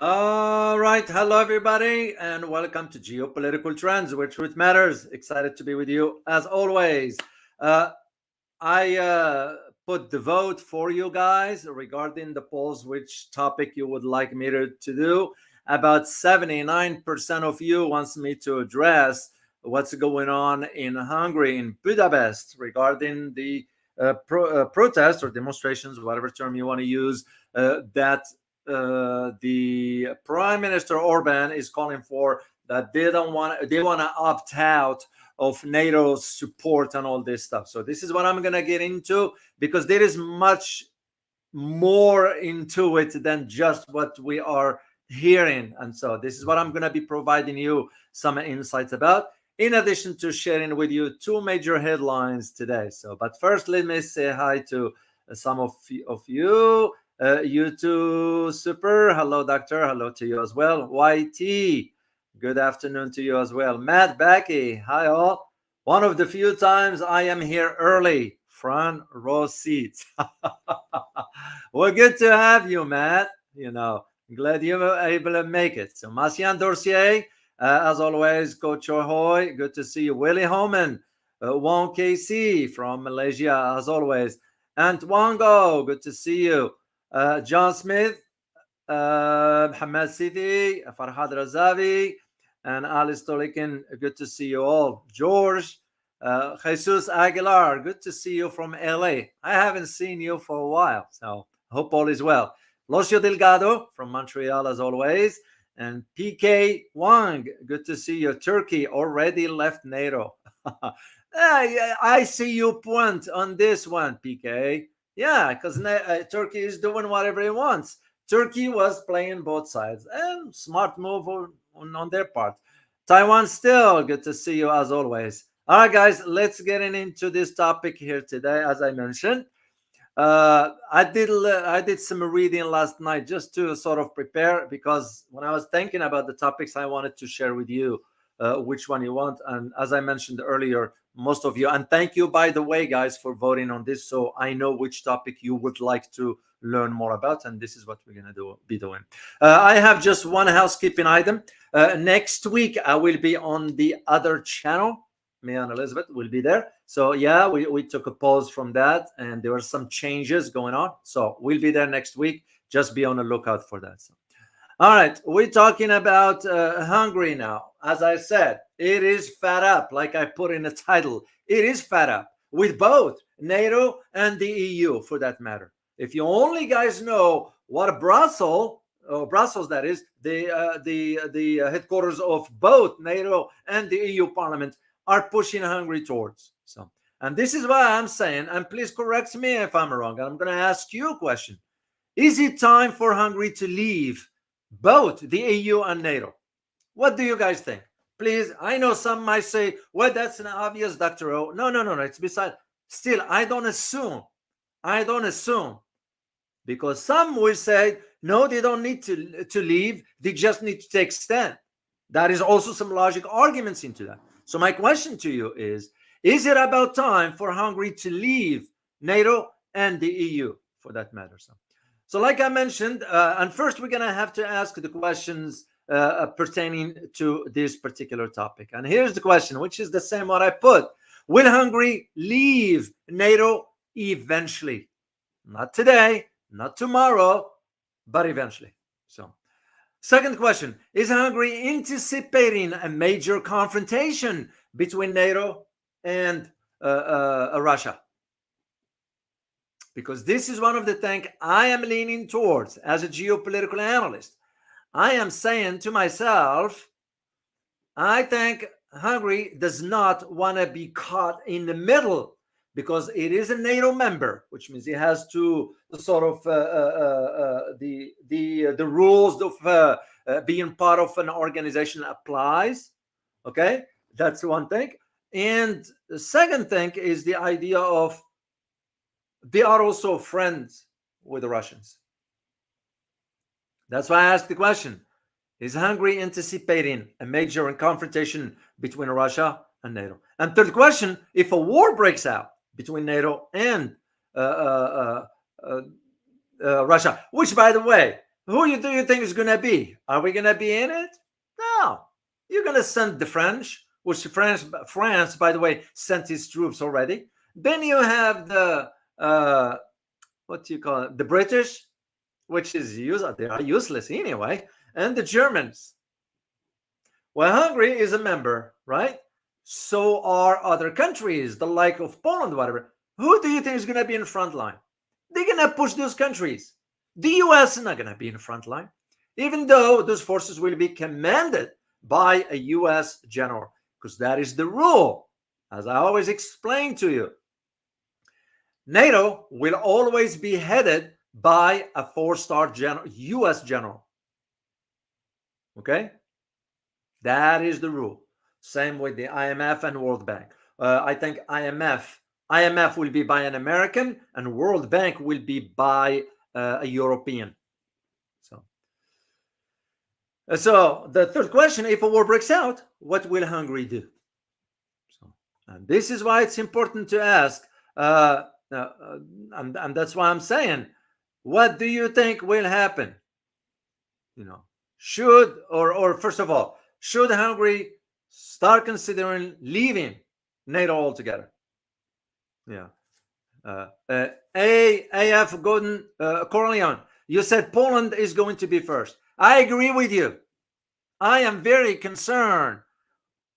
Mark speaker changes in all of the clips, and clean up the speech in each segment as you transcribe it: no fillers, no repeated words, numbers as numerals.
Speaker 1: All right. Hello, everybody, and welcome to Geopolitical Trends, where truth matters. Excited to be with you as always. Uh, I put the vote for you guys regarding the polls, which topic you would like me to do. About 79% of you wants me to address what's going on in Hungary, in Budapest, regarding the protests or demonstrations, whatever term you want to use, that the Prime Minister Orban is calling for. That they want to opt out of NATO's support and all this stuff. So this is what I'm gonna get into, because there is much more into it than just what we are hearing. And so this is what I'm gonna be providing you some insights about, in addition to sharing with you two major headlines today. So, but first, let me say hi to some of you. You too, super. Hello, doctor. Hello to you as well. YT. Good afternoon to you as well. Matt Backy. Hi, all. One of the few times I am here early. Front row seats. Well, good to have you, Matt. Glad you were able to make it. So, Marcian Dorcier, as always, Coach Ahoy. Good to see you. Willie Homan. Wong KC from Malaysia, as always. And Wango, good to see you. John Smith, Hamad Sidi, Farhad Razavi, and Alice Tolikin. Good to see you all. George, Jesus Aguilar, good to see you from LA. I haven't seen you for a while, so hope all is well. Locio Delgado from Montreal, as always. And PK Wang, good to see you. Turkey already left NATO. I see your point on this one, PK. Yeah, because Turkey is doing whatever it wants. Turkey was playing both sides. And smart move on their part. Taiwan still, good to see you as always. All right, guys, let's get into this topic here today. As I mentioned, I did some reading last night just to sort of prepare, because when I was thinking about the topics I wanted to share with you, which one you want. And as I mentioned earlier, most of you, and thank you, by the way, guys, for voting on this, so I know which topic you would like to learn more about, and this is what we're going to be doing. I have just one housekeeping item. Next week, I will be on the other channel. Me and Elizabeth will be there. So yeah, we took a pause from that, and there were some changes going on. So we'll be there next week. Just be on the lookout for that. So. All right, we're talking about Hungary now. As I said, it is fed up, like I put in the title. It is fed up with both NATO and the EU, for that matter. If you only guys know what Brussels, that is, the headquarters of both NATO and the EU Parliament, are pushing Hungary towards. So, and this is why I'm saying, and please correct me if I'm wrong, I'm going to ask you a question. Is it time for Hungary to leave both the EU and NATO? What do you guys think? Please, I know some might say, well, that's an obvious, Dr. O. No, it's beside. Still, I don't assume. Because some will say, no, they don't need to leave. They just need to take stand. That is also some logic arguments into that. So my question to you is it about time for Hungary to leave NATO and the EU, for that matter? So like I mentioned, and first we're going to have to ask the questions pertaining to this particular topic. And here's the question, which is the same what I put. Will Hungary leave NATO eventually? Not today, not tomorrow, but eventually. So, second question, is Hungary anticipating a major confrontation between NATO and Russia? Because this is one of the things I am leaning towards as a geopolitical analyst. I am saying to myself, I think Hungary does not want to be caught in the middle, because it is a NATO member, which means it has to sort of the rules of being part of an organization applies. Okay, that's one thing. And the second thing is the idea of they are also friends with the Russians. That's why I asked the question, is Hungary anticipating a major confrontation between Russia and NATO? And third question, if a war breaks out between NATO and Russia, which, by the way, Who do you think is going to be? Are we going to be in it? No. You're going to send the French, which France, by the way, sent his troops already. Then you have the, what do you call it? The British, which is they are useless anyway, and the Germans. Well, Hungary is a member, right? So are other countries, the like of Poland, whatever. Who do you think is going to be in front line? They're going to push those countries. The US is not going to be in the front line, even though those forces will be commanded by a US general, because that is the rule, as I always explain to you. NATO will always be headed by a 4-star general, US general. Okay? That is the rule. Same with the IMF and World Bank. I think IMF will be by an American, and World Bank will be by a European. So the third question: if a war breaks out, what will Hungary do? And this is why it's important to ask, and that's why I'm saying, what do you think will happen? Should first of all, should Hungary start considering leaving NATO altogether? Yeah. AF Gordon Corleone, you said Poland is going to be first. I agree with you. I am very concerned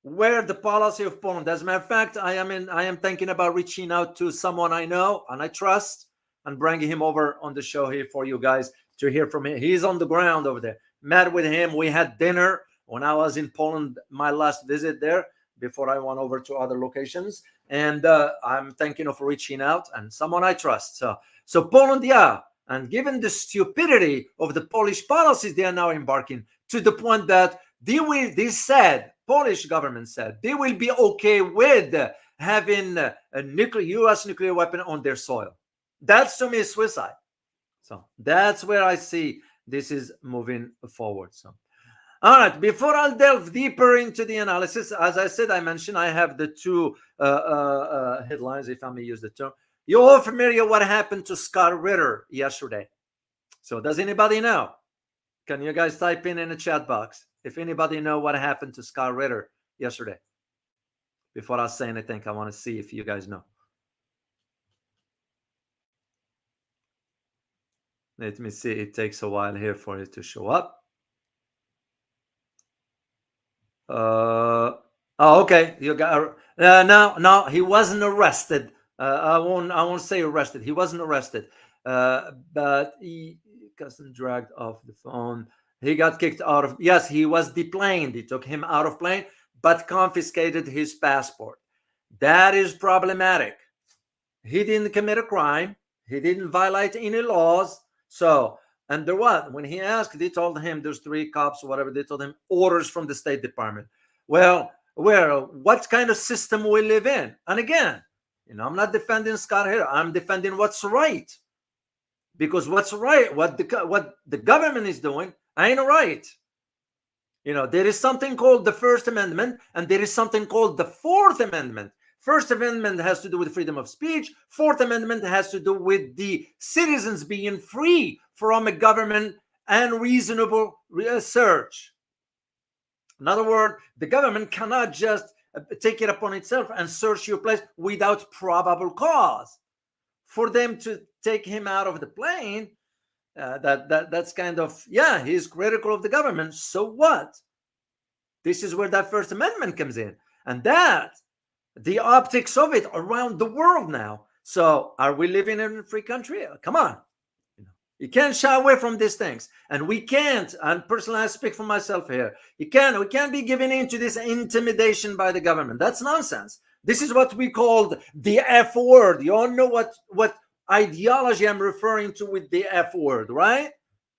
Speaker 1: where the policy of Poland. As a matter of fact, I am thinking about reaching out to someone I know and I trust and bringing him over on the show here for you guys to hear from him. He's on the ground over there. Met with him. We had dinner when I was in Poland, my last visit there, before I went over to other locations. And I'm thinking of reaching out and someone I trust. So Poland, yeah. And given the stupidity of the Polish policies they are now embarking, to the point that Polish government said they will be okay with having a U.S. nuclear weapon on their soil. That's, to me, suicide. So that's where I see this is moving forward. So, all right, before I'll delve deeper into the analysis, as I said, I mentioned I have the two headlines, if I may use the term. You're all familiar what happened to Scott Ritter yesterday. So does anybody know? Can you guys type in the chat box if anybody know what happened to Scott Ritter yesterday? Before I say anything, I want to see if you guys know. Let me see. It takes a while here for it to show up. Okay. You got no. He wasn't arrested. I won't say arrested. He wasn't arrested. But he got dragged off the phone. He got kicked out of. Yes, he was deplaned. He took him out of plane, but confiscated his passport. That is problematic. He didn't commit a crime. He didn't violate any laws. So, and there was, when he asked, they told him there's 3 cops or whatever. They told him orders from the State Department. Well, what kind of system we live in? And again, I'm not defending Scott here. I'm defending what's right. Because what's right, what the government is doing, ain't right. There is something called the First Amendment, and there is something called the Fourth Amendment. First Amendment has to do with freedom of speech. Fourth Amendment has to do with the citizens being free from a government and reasonable search. In other words, the government cannot just take it upon itself and search your place without probable cause. For them to take him out of the plane, that's kind of, he's critical of the government. So what? This is where that First Amendment comes in. And that, the optics of it around the world now. So are we living in a free country? Come on. You can't shy away from these things. And we can't, and personally I speak for myself here, we can't be giving in to this intimidation by the government. That's nonsense. This is what we called the F word. You all know what ideology I'm referring to with the F word, right?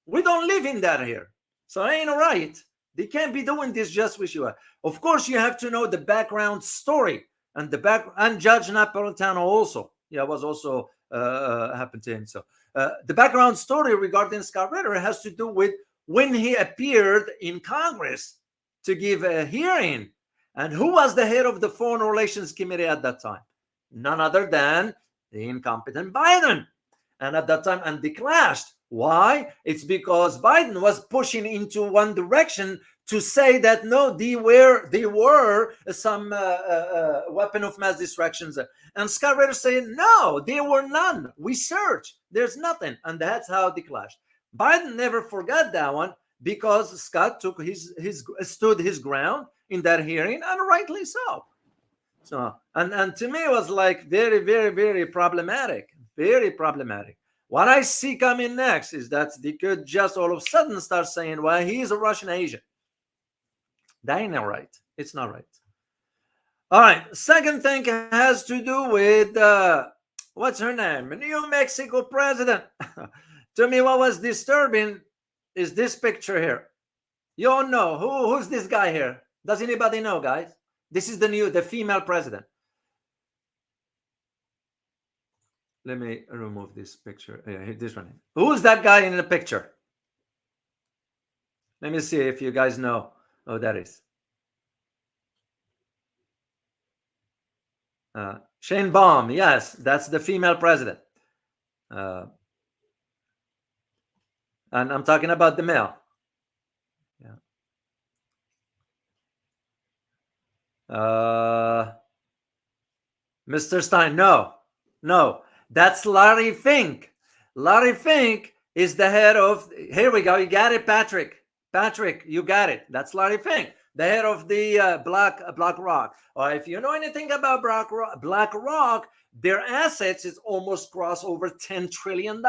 Speaker 1: We don't live in that here. So it ain't right. They can't be doing this just with you. Of course, you have to know the background story and Judge Napolitano also. Yeah, was also happened to him. So the background story regarding Scott Ritter has to do with when he appeared in Congress to give a hearing. And who was the head of the Foreign Relations Committee at that time? None other than the incompetent Biden. And at that time, and they clashed Why? It's because Biden was pushing into one direction to say that no, they were some weapon of mass destruction, and Scott Ritter saying no, there were none. We searched, there's nothing, and that's how they clashed. Biden never forgot that one because Scott took stood his ground in that hearing, and rightly so. So and to me it was like very, very, very problematic, very problematic. What I see coming next is that they could just all of a sudden start saying, well, he's a Russian agent. That ain't not right. It's not right. All right. Second thing has to do with, what's her name? New Mexico president. To me, what was disturbing is this picture here. You all know. Who's this guy here? Does anybody know, guys? This is the female president. Let me remove this picture. This one. Who's that guy in the picture? Let me see if you guys know who that is. Shane Baum. Yes, that's the female president. And I'm talking about the male. Yeah. Mr. Stein. No. That's Larry Fink. Larry Fink is the head of, here we go, you got it, Patrick. Patrick, you got it. That's Larry Fink, the head of the BlackRock. If you know anything about BlackRock, their assets is almost crossed over $10 trillion.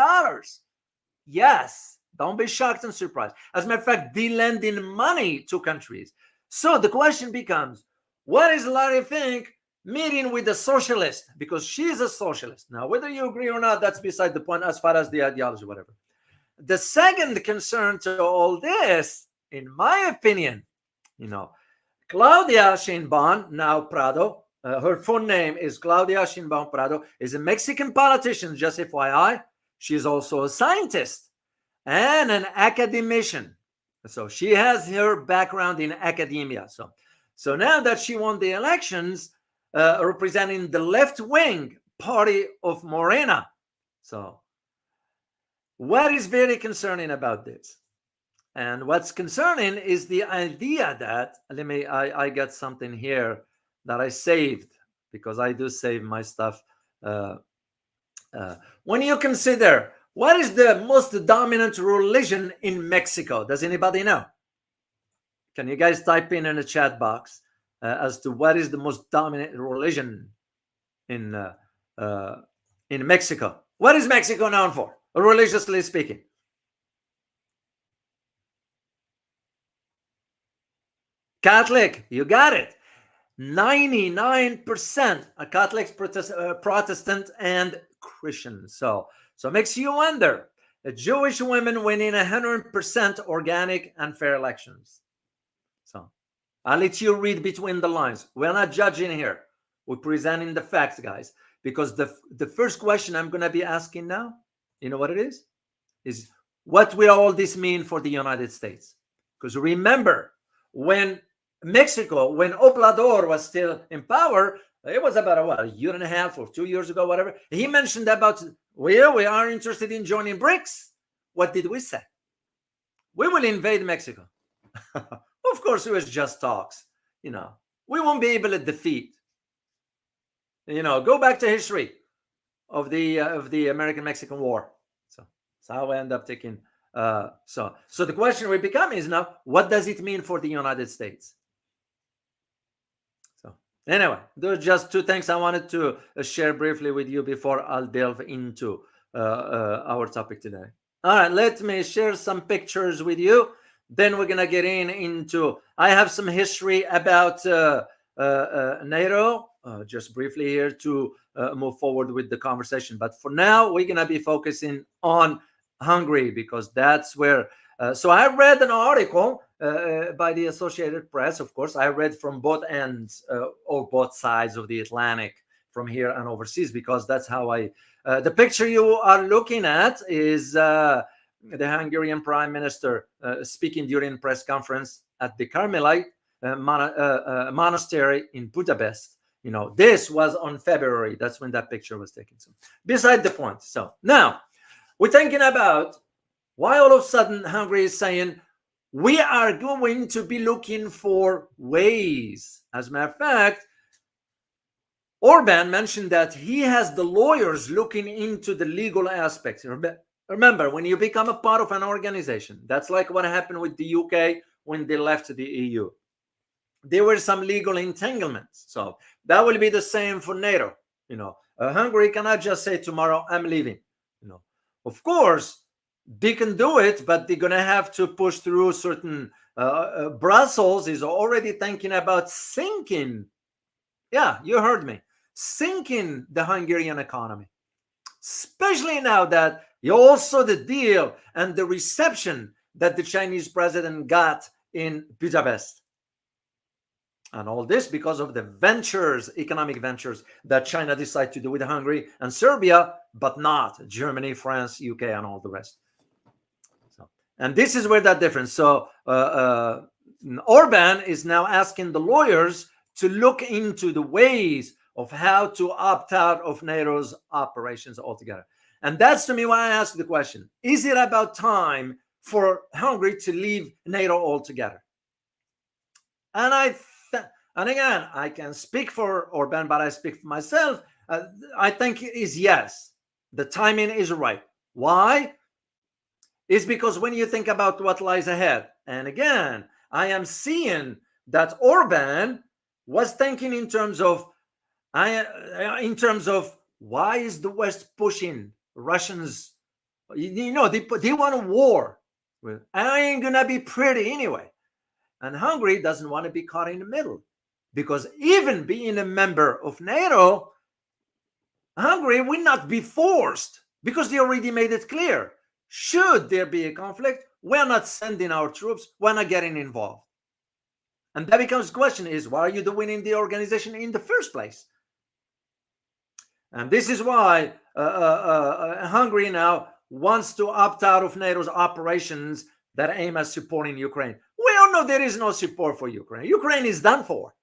Speaker 1: Yes, don't be shocked and surprised. As a matter of fact, they lending money to countries. So the question becomes, what is Larry Fink meeting with the socialist? Because she's a socialist. Now, whether you agree or not, that's beside the point as far as the ideology, whatever. The second concern to all this, in my opinion, Claudia Sheinbaum, now Prado, her full name is Claudia Sheinbaum Prado, is a Mexican politician, just FYI. She's also a scientist and an academician. So she has her background in academia. So now that she won the elections, representing the left-wing party of Morena. So what is very concerning about this? And what's concerning is the idea that, I got something here that I saved, because I do save my stuff. When you consider what is the most dominant religion in Mexico, does anybody know? Can you guys type in the chat box as to what is the most dominant religion in Mexico? What is Mexico known for, religiously speaking? Catholic, you got it. 99% are Catholics, Protestant, and Christian. So it makes you wonder. Jewish women winning 100% organic and fair elections. So I'll let you read between the lines. We're not judging here. We're presenting the facts, guys. Because the first question I'm going to be asking now, you know what it is? Is what will all this mean for the United States? Because remember, when Obrador was still in power, it was about a year and a half or 2 years ago, whatever. He mentioned about, we are interested in joining BRICS. What did we say? We will invade Mexico. Of course, it was just talks. We won't be able to defeat. Go back to history of the American-Mexican War. So that's how we end up taking. So the question will become is now, what does it mean for the United States? So anyway, those are just two things I wanted to share briefly with you before I'll delve into our topic today. All right, let me share some pictures with you. Then we're gonna get into. I have some history about NATO, just briefly here to move forward with the conversation. But for now, we're gonna be focusing on Hungary, because that's where. So I read an article by the Associated Press. Of course, I read from both ends or both sides of the Atlantic, from here and overseas, because that's how I. The picture you are looking at is the Hungarian Prime Minister speaking during a press conference at the Carmelite monastery in Budapest. This was on February. That's when that picture was taken. So, beside the point. So now we're thinking about Why all of a sudden Hungary is saying, we are going to be looking for ways? As a matter of fact, Orban mentioned that he has the lawyers looking into the legal aspects. Remember, when you become a part of an organization, that's like what happened with the UK when they left the EU. There were some legal entanglements. So that will be the same for NATO. Hungary cannot just say tomorrow, I'm leaving. Of course, they can do it, but they're going to have to push through certain. Brussels is already thinking about sinking. Yeah, you heard me. Sinking the Hungarian economy, especially now that you also the deal and the reception that the Chinese president got in Budapest. And all this because of the ventures, economic ventures that China decided to do with Hungary and Serbia, but not Germany, France, UK, and all the rest. And this is where that difference. So Orban is now asking the lawyers to look into the ways of how to opt out of NATO's operations altogether. And that's to me why I asked the question, is it about time for Hungary to leave NATO altogether? And and again, I can speak for Orban, but I speak for myself. I think it is yes. The timing is right. Why? It's because when you think about what lies ahead, and again, I am seeing that Orban was thinking in terms of why is the West pushing Russians? They want a war. I ain't gonna be pretty anyway. And Hungary doesn't want to be caught in the middle, because even being a member of NATO, Hungary will not be forced, because they already made it clear. Should there be a conflict, we're not sending our troops, we're not getting involved. And that becomes the question is, why are you doing in the organization in the first place? And this is why Hungary now wants to opt out of NATO's operations that aim at supporting Ukraine. We all know there is no support for Ukraine. Ukraine is done for.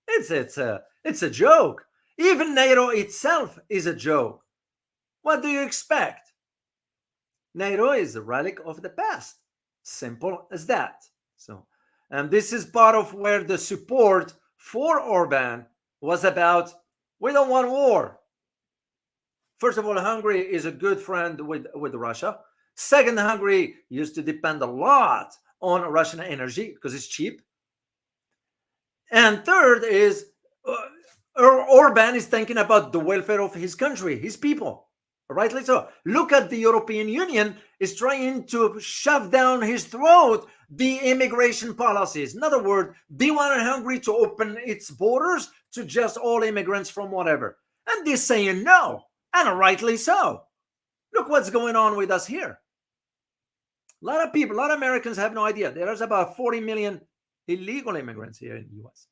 Speaker 1: It's a joke. Even NATO itself is a joke. What do you expect? NATO is a relic of the past. Simple as that. So, and this is part of where the support for Orban was about. We don't want war. First of all, Hungary is a good friend with Russia. Second, Hungary used to depend a lot on Russian energy because it's cheap. And third is Orban is thinking about the welfare of his country, his people. Rightly so. Look at the European Union is trying to shove down his throat the immigration policies. In other words, they want Hungary to open its borders to just all immigrants from whatever. And they're saying no, and rightly so. Look what's going on with us here. A lot of people, a lot of Americans have no idea. There's about 40 million illegal immigrants here in the U.S.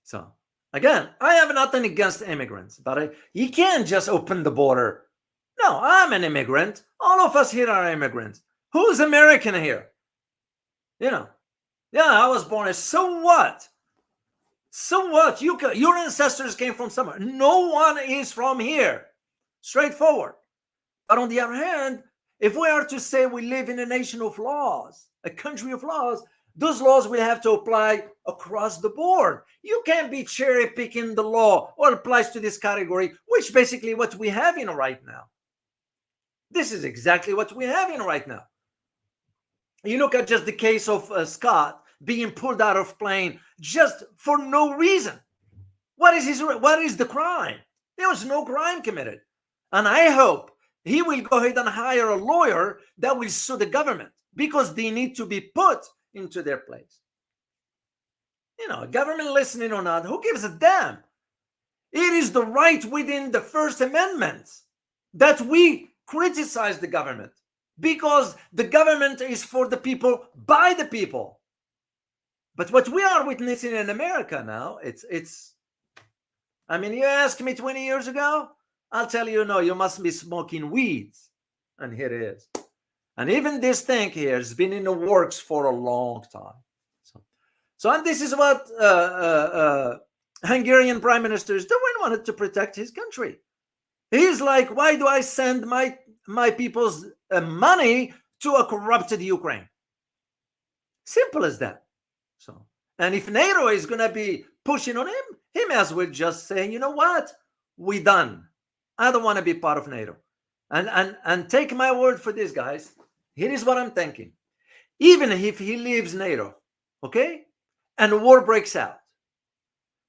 Speaker 1: So, again, I have nothing against immigrants, but you can't just open the border. No, I'm an immigrant. All of us here are immigrants. Who's American here? Yeah, I was born here. So what? So what? Your ancestors came from somewhere. No one is from here. Straightforward. But on the other hand, if we are to say we live in a nation of laws, a country of laws, those laws will have to apply across the board. You can't be cherry picking the law or applies to this category, which basically what we have in right now. This is exactly what we have in right now. You look at just the case of Scott being pulled out of plane just for no reason. What is the crime? There was no crime committed. And I hope he will go ahead and hire a lawyer that will sue the government, because they need to be put into their place. Government listening or not, who gives a damn? It is the right within the First Amendment that we criticize the government, because the government is for the people, by the people. But what we are witnessing in America now, you asked me 20 years ago, I'll tell you, no, you must be smoking weeds. And here it is. And even this thing here has been in the works for a long time. So and this is what Hungarian Prime Minister is doing, wanted to protect his country. He's like, why do I send my people's money to a corrupted Ukraine. Simple as that. So, and if NATO is going to be pushing on him, he may as well just say, you know what, we done. I don't want to be part of NATO. And take my word for this, guys. Here is what I'm thinking. Even if he leaves NATO, okay, and war breaks out,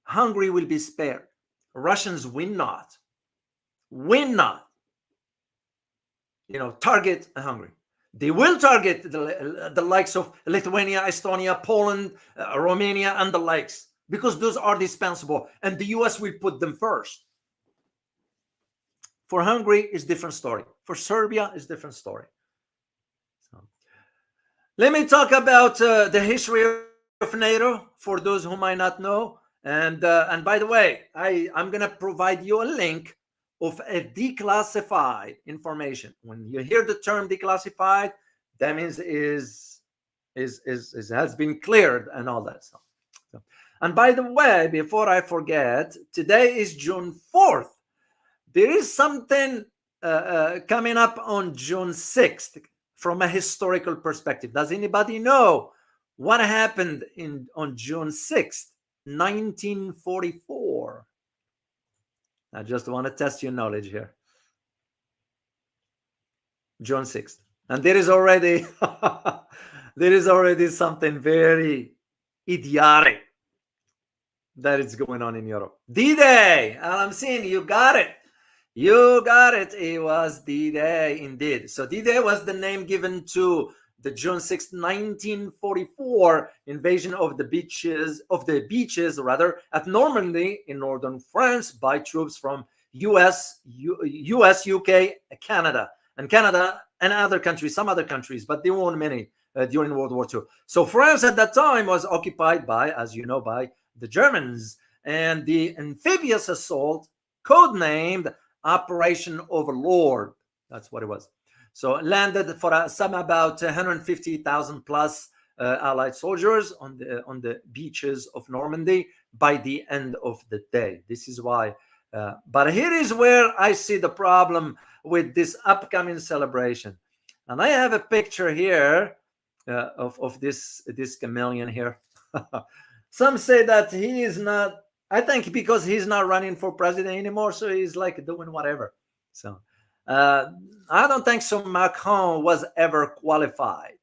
Speaker 1: Hungary will be spared. Russians will not, target Hungary. They will target the likes of Lithuania, Estonia, Poland, Romania, and the likes, because those are dispensable, and the US will put them first. For Hungary, is different story. For Serbia, is different story. So, let me talk about the history of NATO for those who might not know. And by the way, I'm going to provide you a link of a declassified information. When you hear the term declassified, that means is has been cleared and all that stuff. So, and by the way, before I forget, today is June 4th. There is something coming up on June 6th from a historical perspective. Does anybody know what happened on June 6th, 1944? I just want to test your knowledge here. June 6th. And there is already something very idiotic that is going on in Europe. D-Day. I'm seeing you got it. You got it. It was D-Day indeed. So D-Day was the name given to the June 6, 1944 invasion of the beaches at Normandy in northern France by troops from US, UK, Canada and other countries, some other countries, but there weren't many during World War II. So France at that time was occupied by, as you know, by the Germans, and the amphibious assault, codenamed Operation Overlord. That's what it was. So it landed for some about 150,000 plus Allied soldiers on the beaches of Normandy by the end of the day. This is why. But here is where I see the problem with this upcoming celebration. And I have a picture here of this chameleon here. Some say that he is not, I think because he's not running for president anymore, so he's like doing whatever. So I don't think so Macron was ever qualified,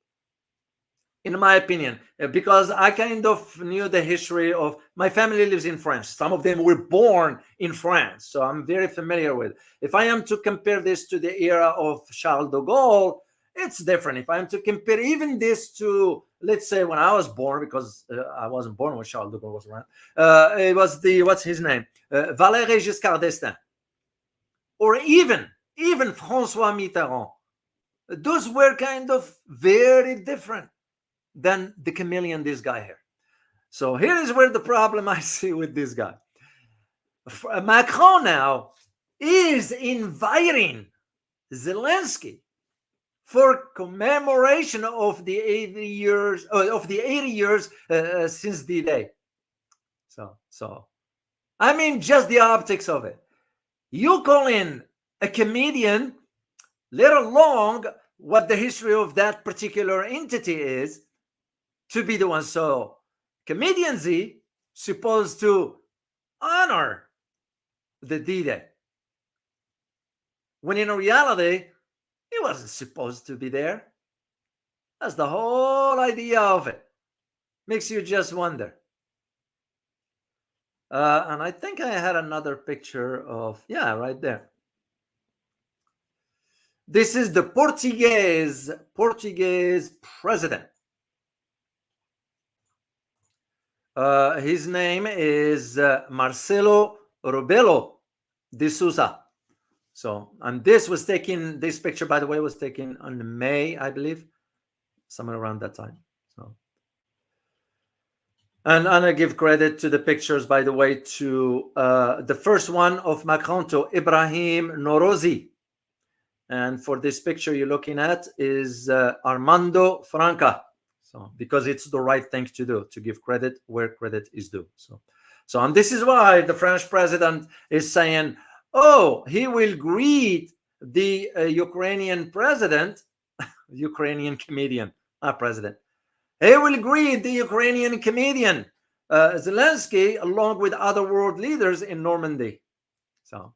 Speaker 1: in my opinion, because I kind of knew the history of, my family lives in France. Some of them were born in France, so I'm very familiar with. If I am to compare this to the era of Charles de Gaulle, it's different. If I am to compare even this to, let's say, when I was born, because I wasn't born when Charles de Gaulle was around, it was what's his name? Valéry Giscard d'Estaing. Or even François Mitterrand. Those were kind of very different than the chameleon, this guy here. So here is where the problem I see with this guy. Macron now is inviting Zelensky for commemoration of the 80 years since D-Day. So I mean, just the optics of it. You call in a comedian, let alone what the history of that particular entity is, to be the one. So comedian Z supposed to honor the D-Day, when in reality he wasn't supposed to be there. That's the whole idea of it. Makes you just wonder. And I think I had another picture of, yeah, right there. This is the Portuguese president. His name is Marcelo Rebelo de Sousa. So, and this picture, by the way, was taken on May, I believe, somewhere around that time. So, and I give credit to the pictures, by the way, to the first one of Macron, to Ibrahim Norozi. And for this picture you're looking at is Armando Franca. So, because it's the right thing to do, to give credit where credit is due. So and this is why the French president is saying, oh, he will greet the Ukrainian president, Ukrainian comedian, not president, he will greet the Ukrainian comedian Zelensky along with other world leaders in Normandy. So,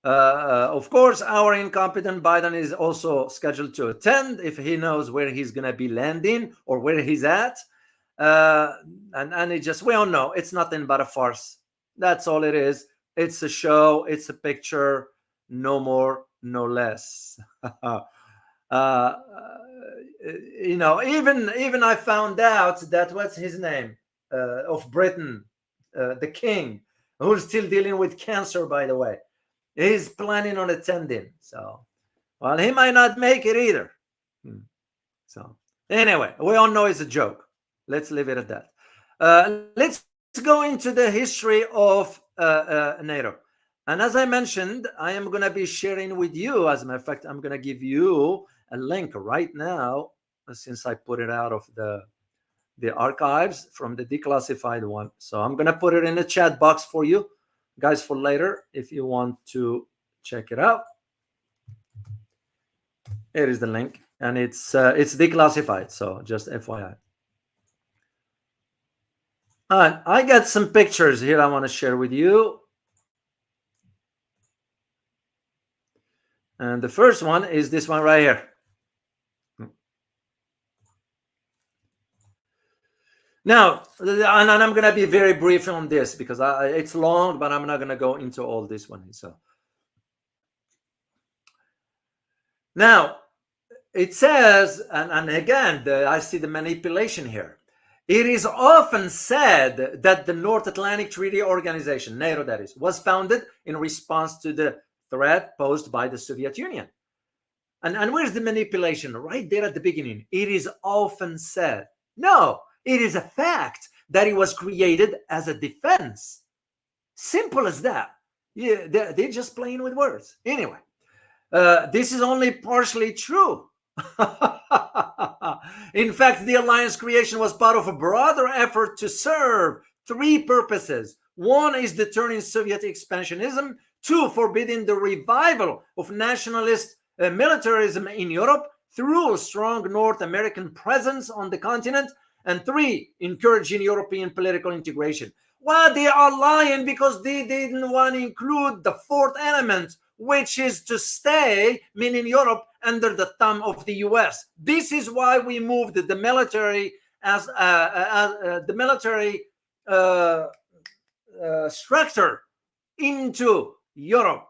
Speaker 1: of course, our incompetent Biden is also scheduled to attend if he knows where he's going to be landing or where he's at. And it just, we all know it's nothing but a farce. That's all it is. It's a show. It's a picture. No more, no less. You know, even I found out that, what's his name, of Britain, the king, who's still dealing with cancer, by the way, he's planning on attending. So, well, he might not make it either. So, anyway, we all know it's a joke. Let's leave it at that. Let's go into the history of NATO. And as I mentioned, I am going to be sharing with you, as a matter of fact, I'm going to give you a link right now, since I put it out of the archives from the declassified one. So I'm going to put it in the chat box for you guys for later if you want to check it out. Here is the link, and it's declassified, so just FYI. I got some pictures here I want to share with you. And the first one is this one right here. Now, and I'm going to be very brief on this because it's long, but I'm not going to go into all this one. So now it says, and again, I see the manipulation here. It is often said that the North Atlantic Treaty Organization, NATO that is, was founded in response to the threat posed by the Soviet Union. And where's the manipulation? Right there at the beginning. It is often said. No, it is a fact that it was created as a defense. Simple as that. Yeah, they're just playing with words. Anyway, this is only partially true. In fact, the alliance creation was part of a broader effort to serve three purposes. One is deterring Soviet expansionism. Two, forbidding the revival of nationalist militarism in Europe through a strong North American presence on the continent. And three, encouraging European political integration. Well, they are lying because they didn't want to include the fourth element, which is to stay, meaning Europe, under the thumb of the US. This is why we moved the military as the military structure into Europe.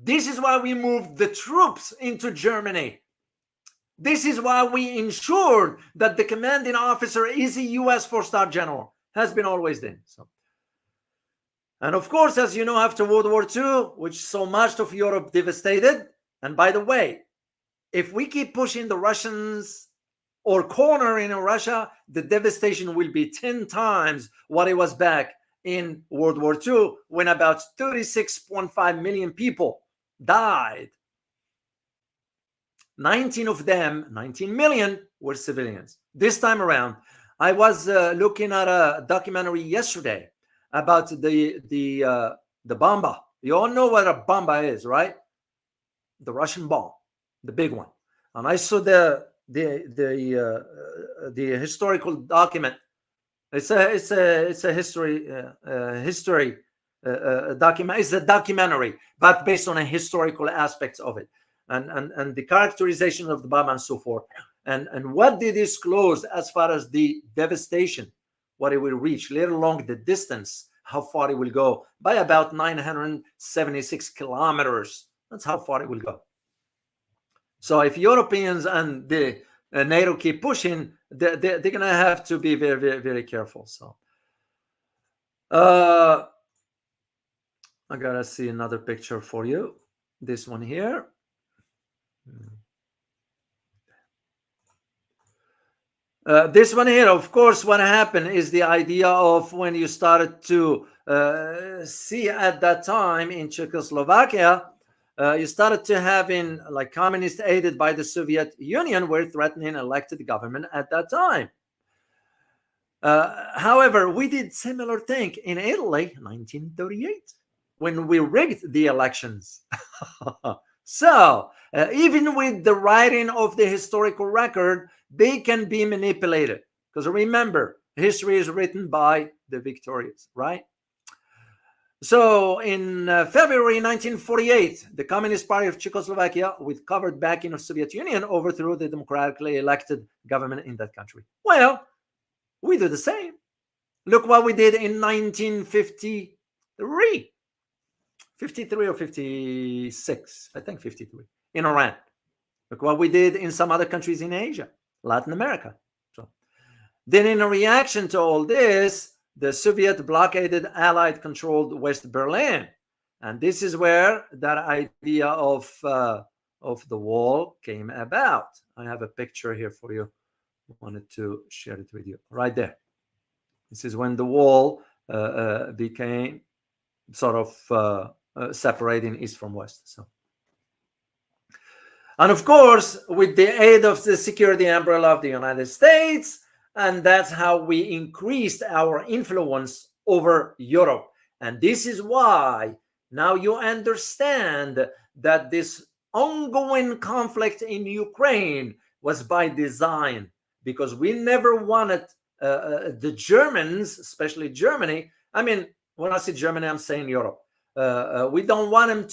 Speaker 1: This is why we moved the troops into Germany. This is why we ensured that the commanding officer is a US four-star general. Has been always then. So, and of course, as you know, after World War II, which so much of Europe devastated, and by the way, if we keep pushing the Russians or cornering Russia, the devastation will be 10 times what it was back in World War II, when about 36.5 million people died. 19 million were civilians. This time around, I was looking at a documentary yesterday about the bomba. You all know what a bomba is, right? The Russian bomb, the big one. And I saw the historical document. It's a history document. It's a documentary, but based on a historical aspects of it, and the characterization of the bomb and so forth, and what they disclosed as far as the devastation, what it will reach, let alone the distance, how far it will go, by about 976 kilometers. That's how far it will go. So if Europeans and the NATO keep pushing, they're going to have to be very, very, very careful. So I got to see another picture for you. This one here. This one here, of course, what happened is the idea of when you started to see at that time in Czechoslovakia, you started to having like communists aided by the Soviet Union were threatening elected government at that time. However, we did similar thing in Italy, 1938, when we rigged the elections. So even with the writing of the historical record, they can be manipulated. Because remember, history is written by the victorious, right? So in February 1948, the Communist Party of Czechoslovakia, with covert backing of Soviet Union, overthrew the democratically elected government in that country. Well, we do the same. Look what we did in 1953. 53 or 56, I think 53, in Iran. Look what we did in some other countries in Asia, Latin America. So then in a reaction to all this, the Soviet blockaded Allied controlled West Berlin. And this is where that idea of the wall came about. I have a picture here for you. I wanted to share it with you right there. This is when the wall became sort of separating East from West. So, and of course, with the aid of the security umbrella of the United States, and that's how we increased our influence over Europe. And this is why now you understand that this ongoing conflict in Ukraine was by design, because we never wanted the Germans, especially Germany. I mean, when I say Germany, I'm saying Europe. We didn't want them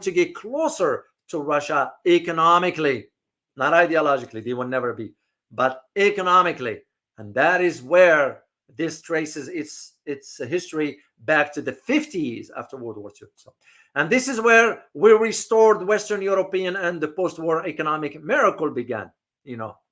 Speaker 1: to get closer to Russia economically, not ideologically. They would never be, but economically. And that is where this traces its history back to the 50s after World War II. So, and this is where we restored Western European and the post-war economic miracle began.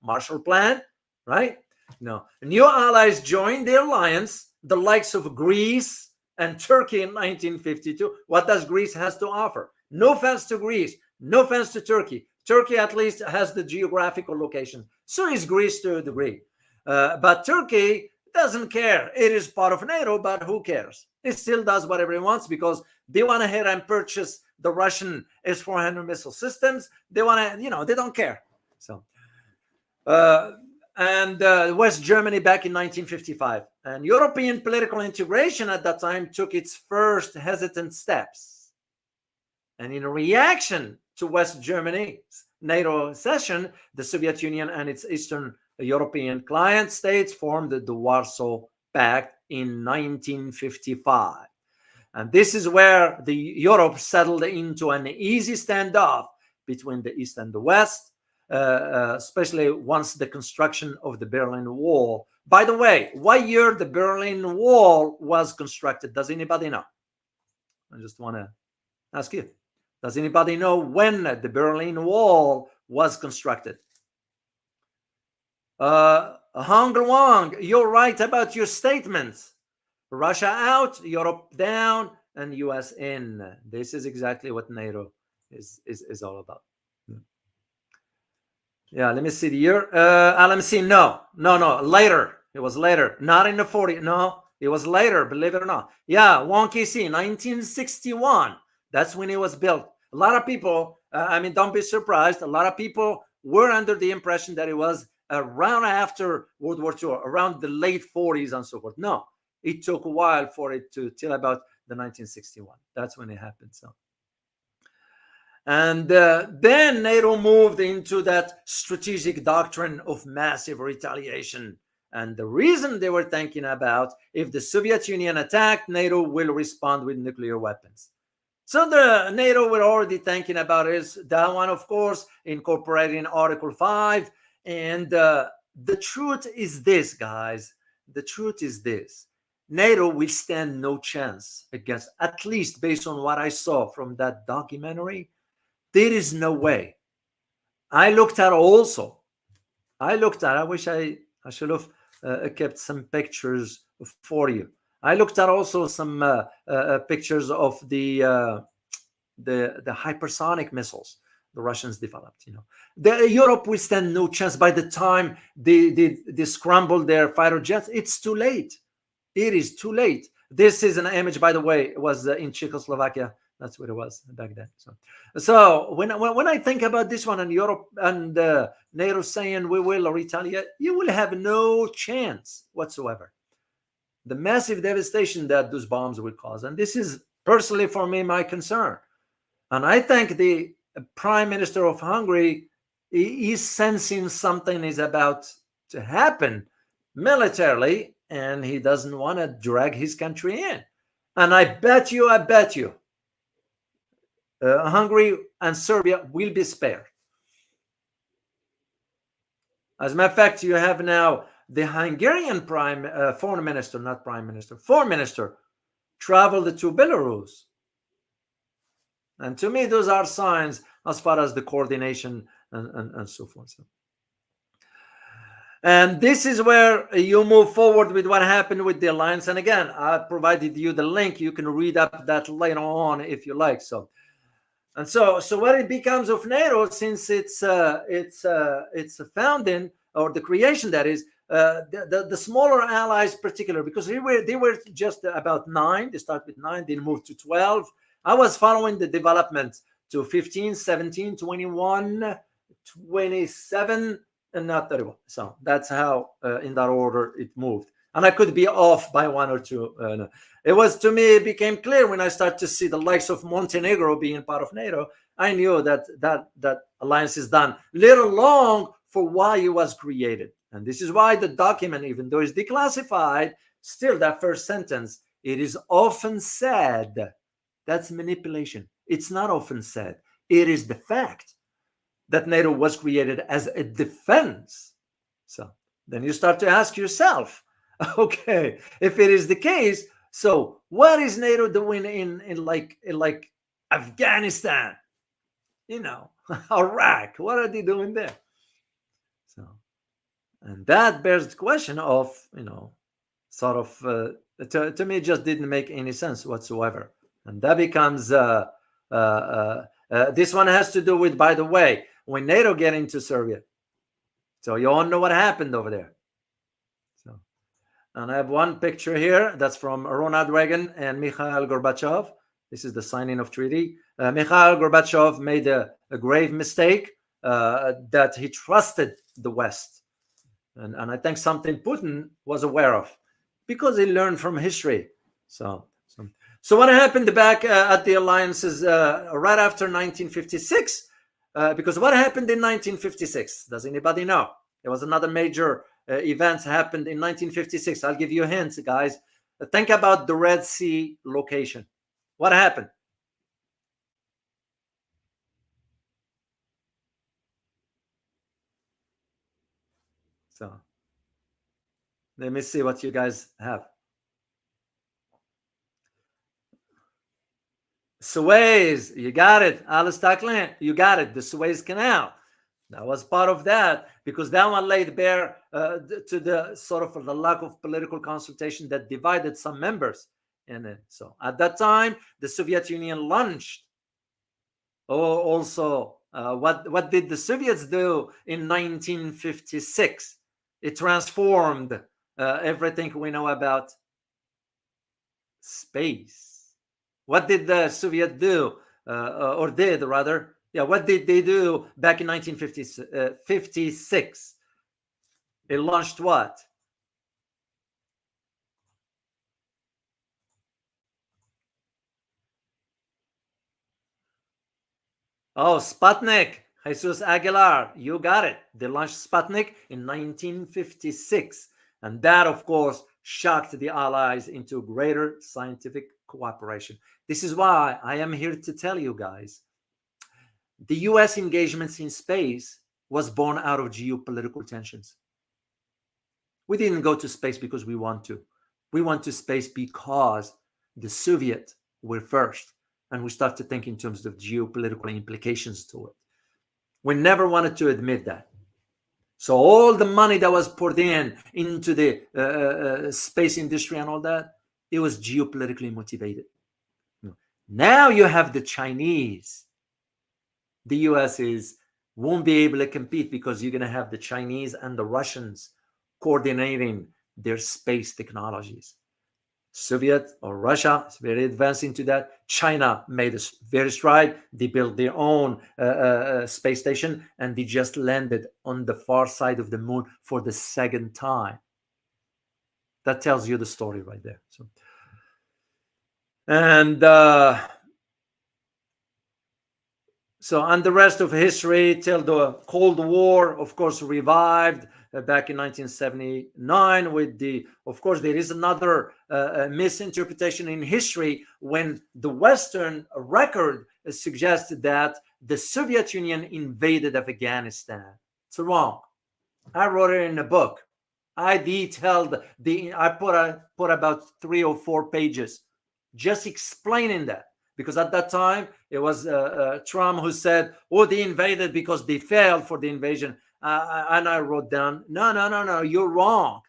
Speaker 1: Marshall Plan, right? New allies joined the alliance, the likes of Greece and Turkey in 1952. What does Greece has to offer? No offense to Greece, no offense to Turkey. Turkey at least has the geographical location. So is Greece to a degree. But Turkey doesn't care. It is part of NATO, but who cares? It still does whatever it wants because they want to hit and purchase the Russian S-400 missile systems. They want to, they don't care. So, and West Germany back in 1955. And European political integration at that time took its first hesitant steps. And in reaction to West Germany's NATO accession, the Soviet Union and its Eastern European client states formed the Warsaw Pact in 1955. And this is where Europe settled into an easy standoff between the East and the West, especially once the construction of the Berlin Wall. By the way, what year the Berlin Wall was constructed? Does anybody know? I just want to ask you. Does anybody know when the Berlin Wall was constructed? Hong Wang, you're right about your statements. Russia out, Europe down, and US in. This is exactly what NATO is all about. Yeah, let me see the year. LMC, no, later. It was later. Not in the 40s. No, it was later, believe it or not. Yeah, Wonky C, 1961. That's when it was built. A lot of people, don't be surprised. A lot of people were under the impression that it was around after World War II, around the late 40s and so forth. No, it took a while for it till about the 1961. That's when it happened. So, and then NATO moved into that strategic doctrine of massive retaliation. And the reason they were thinking about, if the Soviet Union attacked, NATO will respond with nuclear weapons. So the NATO were already thinking about is that one, of course, incorporating Article 5. And the truth is this, guys. The truth is this. NATO will stand no chance against, at least based on what I saw from that documentary, there is no way. I looked at also. I wish I should have kept some pictures for you. I looked at also some pictures of the hypersonic missiles the Russians developed. Europe will stand no chance. By the time they scramble their fighter jets, it's too late. It is too late. This is an image, by the way, it was in Czechoslovakia. That's what it was back then. So when I think about this one and Europe and NATO saying we will retaliate, you will have no chance whatsoever. The massive devastation that those bombs will cause. And this is personally, for me, my concern. And I think the Prime Minister of Hungary is sensing something is about to happen militarily, and he doesn't want to drag his country in. And I bet you, Hungary and Serbia will be spared. As a matter of fact, you have now the Hungarian foreign minister traveled to Belarus. And to me, those are signs as far as the coordination and so forth. And this is where you move forward with what happened with the alliance. And again, I provided you the link. You can read up that later on if you like. So what it becomes of NATO since its founding, or the creation, that is, the smaller allies particular, because they were just about 9. They start with 9, then moved to 12. I was following the development to 15, 17, 21, 27, and not 31. So that's how in that order it moved. And I could be off by 1 or 2. It was, to me, it became clear when I started to see the likes of Montenegro being part of NATO. I knew that alliance is done. Little long for why it was created. And this is why the document, even though it's declassified, still that first sentence, it is often said. That's manipulation. It's not often said. It is the fact that NATO was created as a defense. So then you start to ask yourself, okay, if it is the case, so what is NATO doing in like Afghanistan, Iraq? What are they doing there? So, and that bears the question of, sort of, to me, it just didn't make any sense whatsoever. And that becomes, this one has to do with, by the way, when NATO get into Serbia. So you all know what happened over there. So, and I have one picture here that's from Ronald Reagan and Mikhail Gorbachev. This is the signing of treaty. Mikhail Gorbachev made a grave mistake that he trusted the West. And I think something Putin was aware of because he learned from history. So what happened back at the alliances right after 1956? Because what happened in 1956? Does anybody know? There was another major event happened in 1956. I'll give you a hint, guys. Think about the Red Sea location. What happened? So let me see what you guys have. Suez, you got it. Alistair Clint, you got it. The Suez Canal. That was part of that, because that one laid bare to the sort of the lack of political consultation that divided some members in it. So at that time, the Soviet Union launched. Also, what did the Soviets do in 1956? It transformed everything we know about space. What did the Soviet do, or did rather? Yeah, what did they do back in 1956? It launched what? Oh, Sputnik. Jesus Aguilar, you got it. They launched Sputnik in 1956. And that, of course, shocked the Allies into greater scientific cooperation. This is why I am here to tell you guys, the US engagements in space was born out of geopolitical tensions. We didn't go to space because we want to. We went to space because the Soviets were first, and we started to think in terms of geopolitical implications to it. We never wanted to admit that. So all the money that was poured into the space industry and all that, it was geopolitically motivated. Now you have the Chinese. The US won't be able to compete because you're going to have the Chinese and the Russians coordinating their space technologies. Soviet or Russia is very advanced into that. China made a very stride. They built their own space station, and they just landed on the far side of the moon for the second time. That tells you the story right there. So And so, and the rest of history till the Cold War, of course, revived back in 1979 with the, of course, there is another misinterpretation in history when the Western record suggested that the Soviet Union invaded Afghanistan. It's wrong. I wrote it in a book. I detailed I put about 3 or 4 pages just explaining that, because at that time it was Trump who said, "Oh, they invaded because they failed for the invasion," and I wrote down, "No, you're wrong.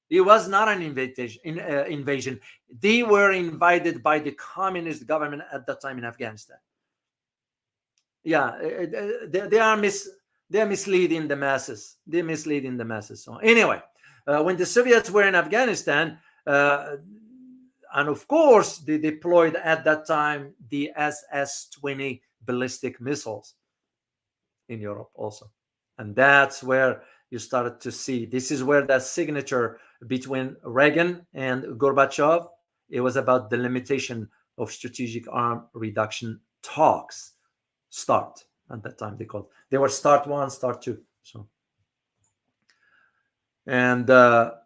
Speaker 1: It was not an invasion. They were invaded by the communist government at that time in Afghanistan." Yeah, they are misleading the masses. They're misleading the masses. So anyway, when the Soviets were in Afghanistan, and of course, they deployed at that time the SS-20 ballistic missiles in Europe also. And that's where you started to see, this is where that signature between Reagan and Gorbachev, it was about the limitation of strategic arm reduction talks start. At that time they were start 1, start 2. So and the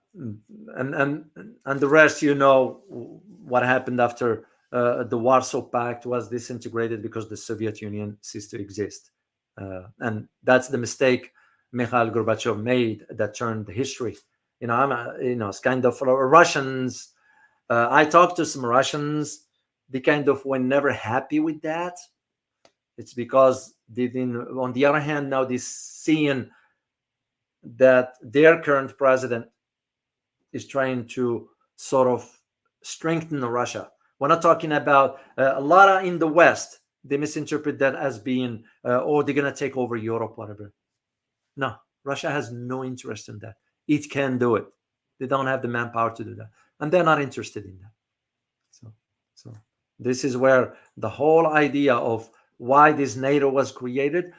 Speaker 1: rest, you know what happened after the Warsaw Pact was disintegrated because the Soviet Union ceased to exist, and that's the mistake Mikhail Gorbachev made that turned the history. It's kind of Russians. I talked to some Russians. They kind of were never happy with that. It's because on the other hand, now they're seeing that their current president is trying to sort of strengthen Russia. We're not talking about a lot in the West. They misinterpret that as being, they're going to take over Europe, whatever. No, Russia has no interest in that. It can do it. They don't have the manpower to do that. And they're not interested in that. So this is where the whole idea of why this NATO was created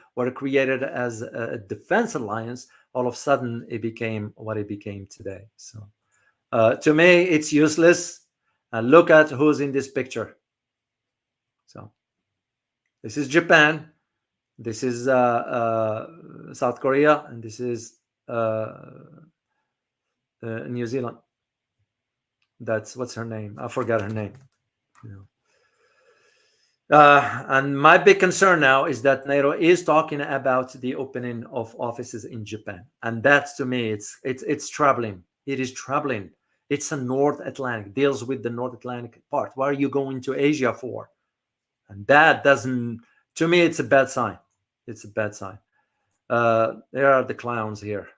Speaker 1: as a defense alliance, all of a sudden it became what it became today. So to me, it's useless. Look at who's in this picture. So this is Japan, this is South Korea, and this is New Zealand. That's, what's her name? I forgot her name. And my big concern now is that NATO is talking about the opening of offices in Japan, and that's, to me, it's troubling. It is troubling. It's a North Atlantic, deals with the North Atlantic part. Why are you going to Asia for? And that doesn't, to me, it's a bad sign. It's a bad sign. There are the clowns here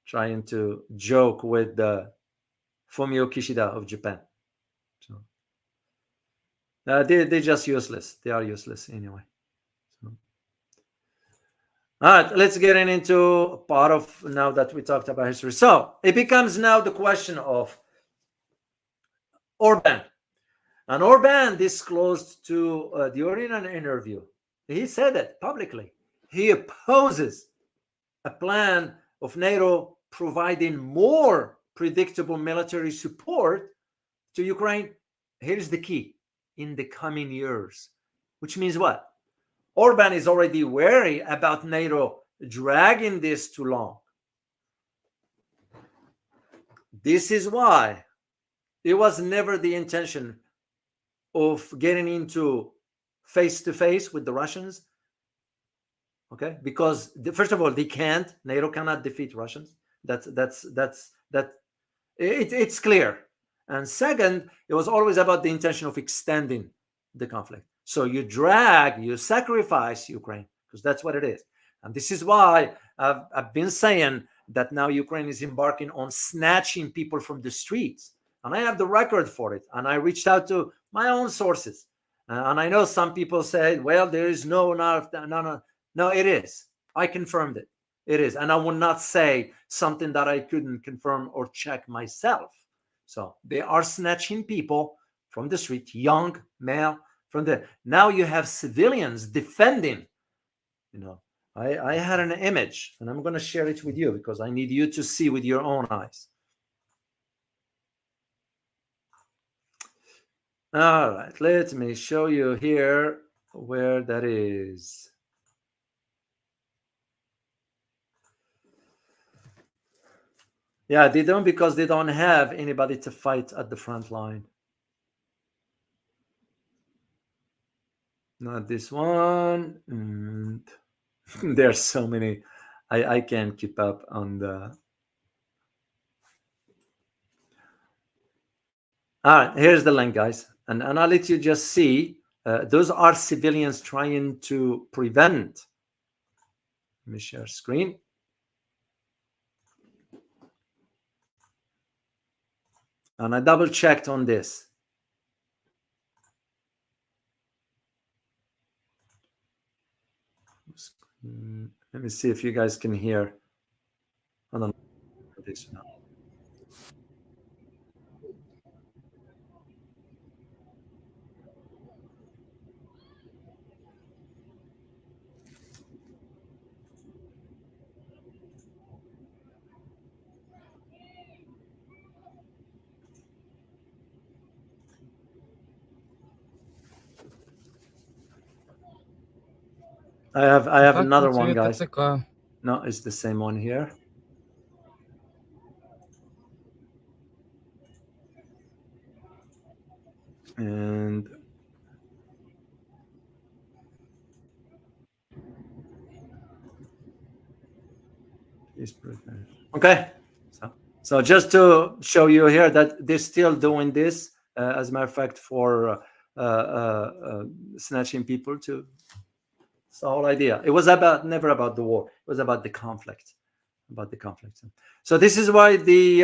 Speaker 1: trying to joke with Fumio Kishida of Japan. So they're just useless. They are useless anyway. So. All right, let's get into part of, now that we talked about history. So it becomes now the question of Orban. And Orban disclosed to during an interview, he said it publicly. He opposes a plan of NATO providing more predictable military support to Ukraine. Here's the key: in the coming years, which means what? Orban is already wary about NATO dragging this too long. This is why it was never the intention of getting into face-to-face with the Russians. Okay, because first of all, they can't. NATO cannot defeat Russians. It's clear. And second, it was always about the intention of extending the conflict. So you drag, you sacrifice Ukraine, because that's what it is. And this is why I've been saying that now Ukraine is embarking on snatching people from the streets. And I have the record for it. And I reached out to my own sources. And I know some people say, well, there is no, it is. I confirmed it. It is. And I will not say something that I couldn't confirm or check myself. So they are snatching people from the street, young, male, now you have civilians defending. I had an image, and I'm going to share it with you because I need you to see with your own eyes. All right, let me show you here where that is. Yeah, they don't, because they don't have anybody to fight at the front line. Not this one. And there's so many. I can't keep up on the. All right, here's the link, guys. And I'll let you just see. Those are civilians trying to prevent. Let me share screen. And I double checked on this. Let me see if you guys can hear. I don't know this now. I have another one, guys. No, it's the same one here. And okay, so just to show you here that they're still doing this, as a matter of fact, for snatching people to. It's the whole idea. It was never about the war. It was about the conflict. So this is why the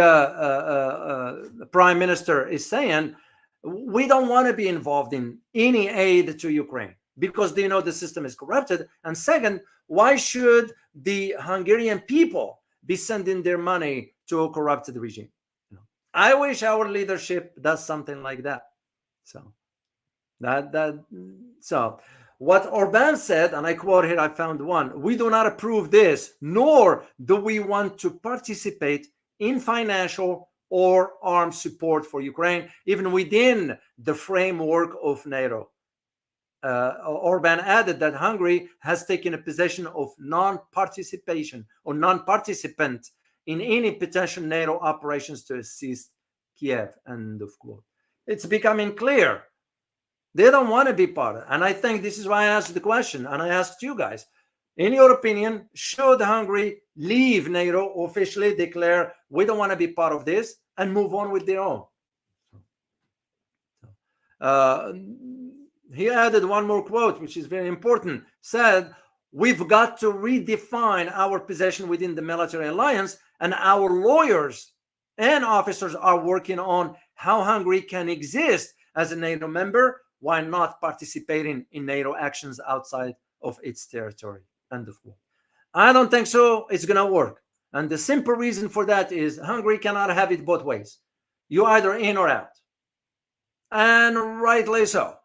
Speaker 1: prime minister is saying we don't want to be involved in any aid to Ukraine because they know the system is corrupted. And second, why should the Hungarian people be sending their money to a corrupted regime? I wish our leadership does something like that. So what Orban said, and I quote here, I found one: we do not approve this, nor do we want to participate in financial or armed support for Ukraine, even within the framework of NATO. Orban added that Hungary has taken a position of non-participation or non-participant in any potential NATO operations to assist Kiev. End of quote. It's becoming clear they don't want to be part of it. And I think this is why I asked the question, and I asked you guys, in your opinion, should Hungary leave NATO, officially declare we don't want to be part of this, and move on with their own? He added one more quote, which is very important, said, we've got to redefine our position within the military alliance, and our lawyers and officers are working on how Hungary can exist as a NATO member while not participating in NATO actions outside of its territory. End of quote. I don't think so. It's going to work. And the simple reason for that is Hungary cannot have it both ways. You're either in or out. And rightly so.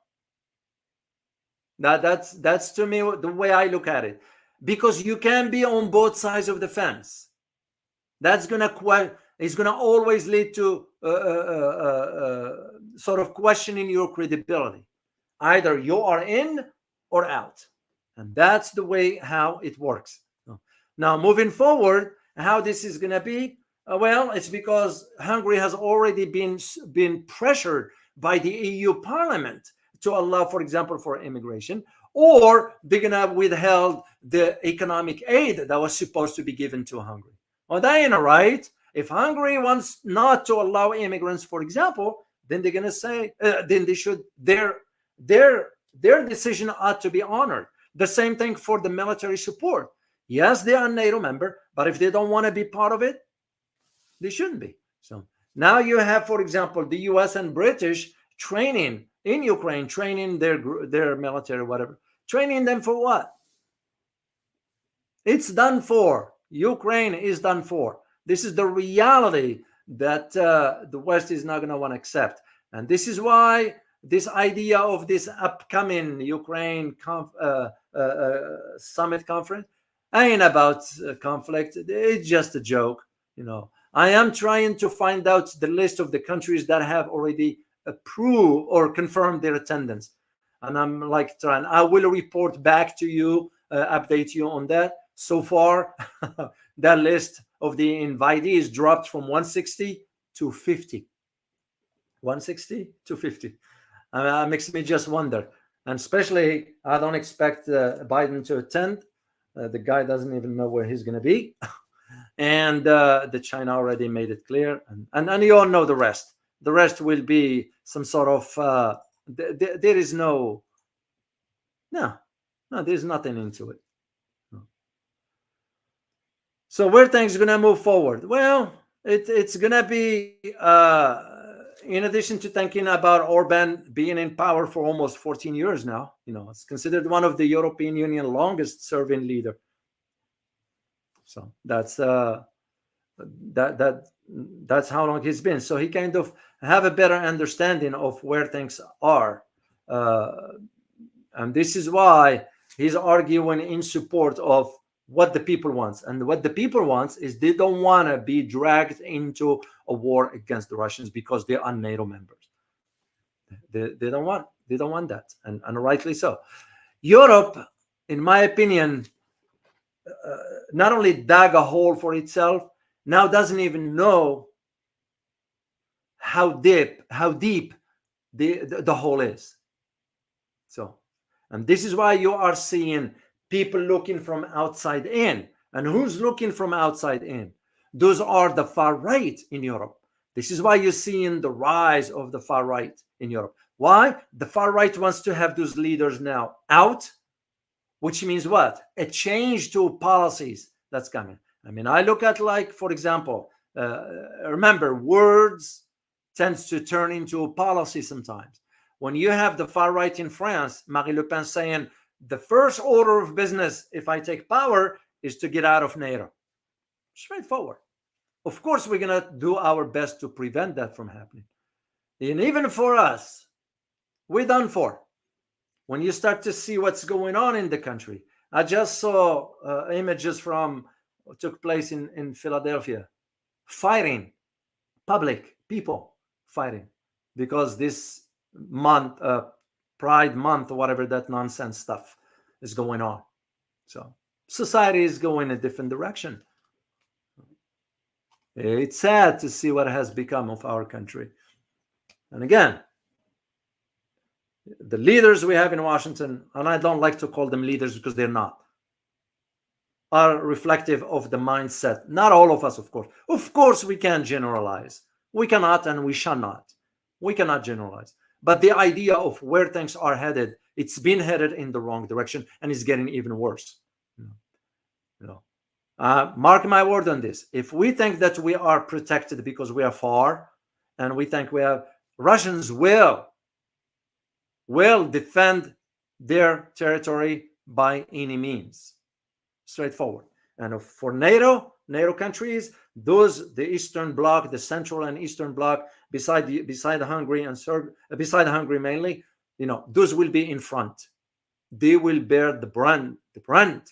Speaker 1: That's to me the way I look at it. Because you can be on both sides of the fence. That's going to always lead to sort of questioning your credibility. Either you are in or out. And that's the way how it works. Now, moving forward, how this is going to be, well, it's because Hungary has already been pressured by the EU Parliament to allow, for example, for immigration, or they're going to withheld the economic aid that was supposed to be given to Hungary. Well, that ain't right. If Hungary wants not to allow immigrants, for example, then they're going to say, then they should, their decision ought to be honored. The same thing for the military support. Yes, they are a NATO member, but if they don't want to be part of it, they shouldn't be. So now you have, for example, the US and British training in Ukraine, training their military, whatever. Training them for what? It's done for. Ukraine is done for. This is the reality that the West is not going to want to accept. And this is why this idea of this upcoming Ukraine summit conference ain't about conflict. It's just a joke. I am trying to find out the list of the countries that have already prove or confirm their attendance. And I'm like trying, I will report back to you, update you on that. So far, that list of the invitees dropped from 160 to 50. 160 to 50. Makes me just wonder. And especially, I don't expect Biden to attend. The guy doesn't even know where he's going to be. And the China already made it clear. And you all know the rest. The rest will be some sort of, there is no, there's nothing into it. So where things going to move forward? Well, it's going to be, in addition to thinking about Orban being in power for almost 14 years now, it's considered one of the European Union longest serving leader. So that's that's how long he's been. So he kind of have a better understanding of where things are, and this is why he's arguing in support of what the people wants. And what the people wants is they don't want to be dragged into a war against the Russians because they are NATO members. They don't want that, and rightly so. Europe, in my opinion, not only dug a hole for itself, now doesn't even know how deep the hole is. So, and this is why you are seeing people looking from outside in. And who's looking from outside in? Those are the far right in Europe. This is why you're seeing the rise of the far right in Europe. Why? The far right wants to have those leaders now out, which means what? A change to policies that's coming. I mean, I look at, like, for example, remember, words tends to turn into a policy sometimes. When you have the far right in France, Marine Le Pen saying, the first order of business, if I take power, is to get out of NATO. Straightforward. Of course, we're going to do our best to prevent that from happening. And even for us, we're done for. When you start to see what's going on in the country, I just saw images from what took place in Philadelphia, fighting, public people fighting, because this month, Pride Month, or whatever that nonsense stuff is going on. So society is going a different direction. It's sad to see what has become of our country. And again, the leaders we have in Washington, and I don't like to call them leaders because they're not, are reflective of the mindset. Not all of us, of course. Of course, we can generalize. We cannot, and we shall not. We cannot generalize. But the idea of where things are headed, it's been headed in the wrong direction, and it's getting even worse. Mark my word on this. If we think that we are protected because we are far, and we think we have, Russians will defend their territory by any means. Straightforward. And for NATO countries, those, the Eastern Bloc, the Central and Eastern Bloc, beside Hungary and beside Hungary mainly, those will be in front. They will bear the brunt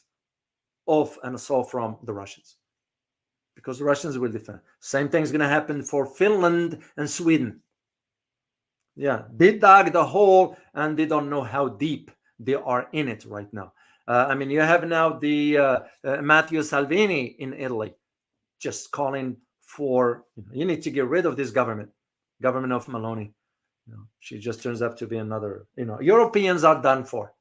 Speaker 1: of an assault from the Russians, because the Russians will defend. Same thing is going to happen for Finland and Sweden. Yeah, they dug the hole and they don't know how deep they are in it right now. I mean, you have now the Matteo Salvini in Italy just calling for, you need to get rid of this government of Meloni. She just turns up to be another, Europeans are done for.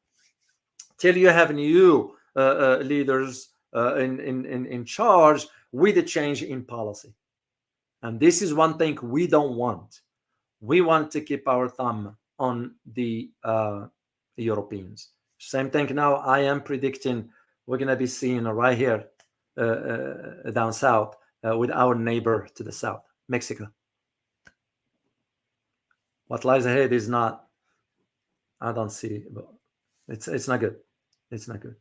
Speaker 1: Till you have new leaders in charge with a change in policy. And this is one thing we don't want. We want to keep our thumb on the Europeans. Same thing now. I am predicting we're going to be seeing right here down south with our neighbor to the south, Mexico. What lies ahead is not, I don't see, it's not good. It's not good.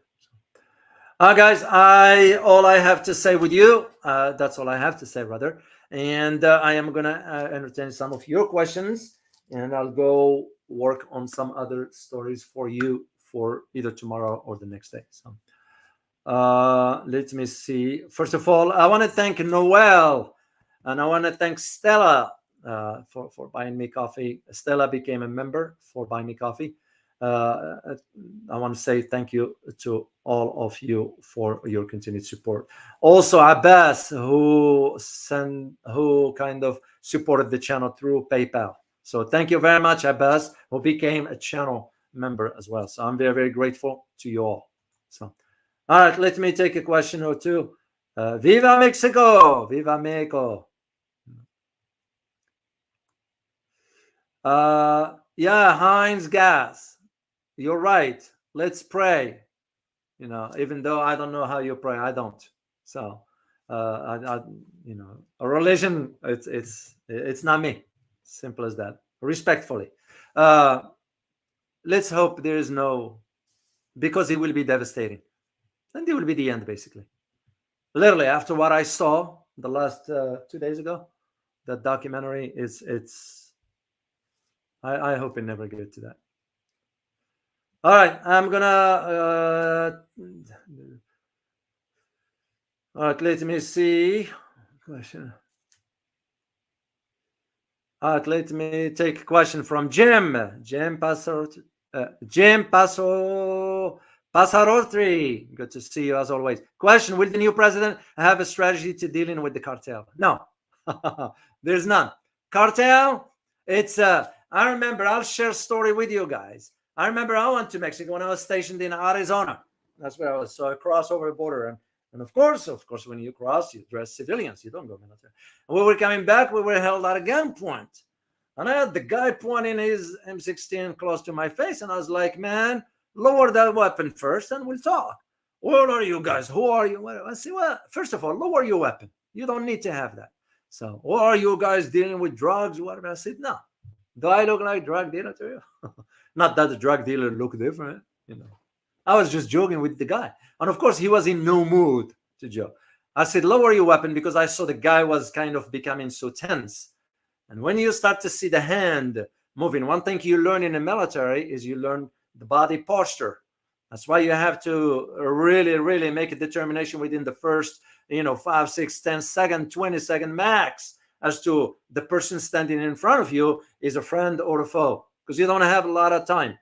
Speaker 1: Guys, all I have to say with you, that's all I have to say, rather. And I am going to entertain some of your questions, and I'll go work on some other stories for you for either tomorrow or the next day. So let me see. First of all, I want to thank Noel, and I want to thank Stella. for buying me coffee. Stella became a member for buying me coffee. I want to say thank you to all of you for your continued support. Also, Abbas, who kind of supported the channel through PayPal. So thank you very much, Abbas, who became a channel member as well. So I'm very, very grateful to you all. So, all right, let me take a question or two. Viva Mexico! Viva Mexico! Yeah, Heinz Gas. You're right. Let's pray. Even though I don't know how you pray, I don't. So, a religion, it's not me. Simple as that. Respectfully. Let's hope there is no, because it will be devastating. And it will be the end, basically. Literally, after what I saw the last 2 days ago, that documentary, I hope it never gets to that. All right, I'm gonna. All right, let me see. Question. All right, let me take a question from Jim. Jim Pasarotri. Good to see you as always. Question: will the new president have a strategy to dealing with the cartel? No, there's none. Cartel. It's I remember. I'll share a story with you guys. I remember I went to Mexico when I was stationed in Arizona. That's where I was. So I crossed over the border, and of course, when you cross, you dress civilians. You don't go military. And we were coming back. We were held at a gunpoint, and I had the guy pointing his M16 close to my face, and I was like, "Man, lower that weapon first, and we'll talk. What are you guys? Who are you?" I said, "Well, first of all, lower your weapon. You don't need to have that. So, what are you guys dealing with drugs? Whatever." I said, "No. Do I look like drug dealer to you?" Not that the drug dealer looked different, I was just joking with the guy. And of course, he was in no mood to joke. I said, lower your weapon, because I saw the guy was kind of becoming so tense. And when you start to see the hand moving, one thing you learn in the military is you learn the body posture. That's why you have to really, really make a determination within the first, 5, 6, 10 second, 20 second max as to the person standing in front of you is a friend or a foe, because you don't have a lot of time.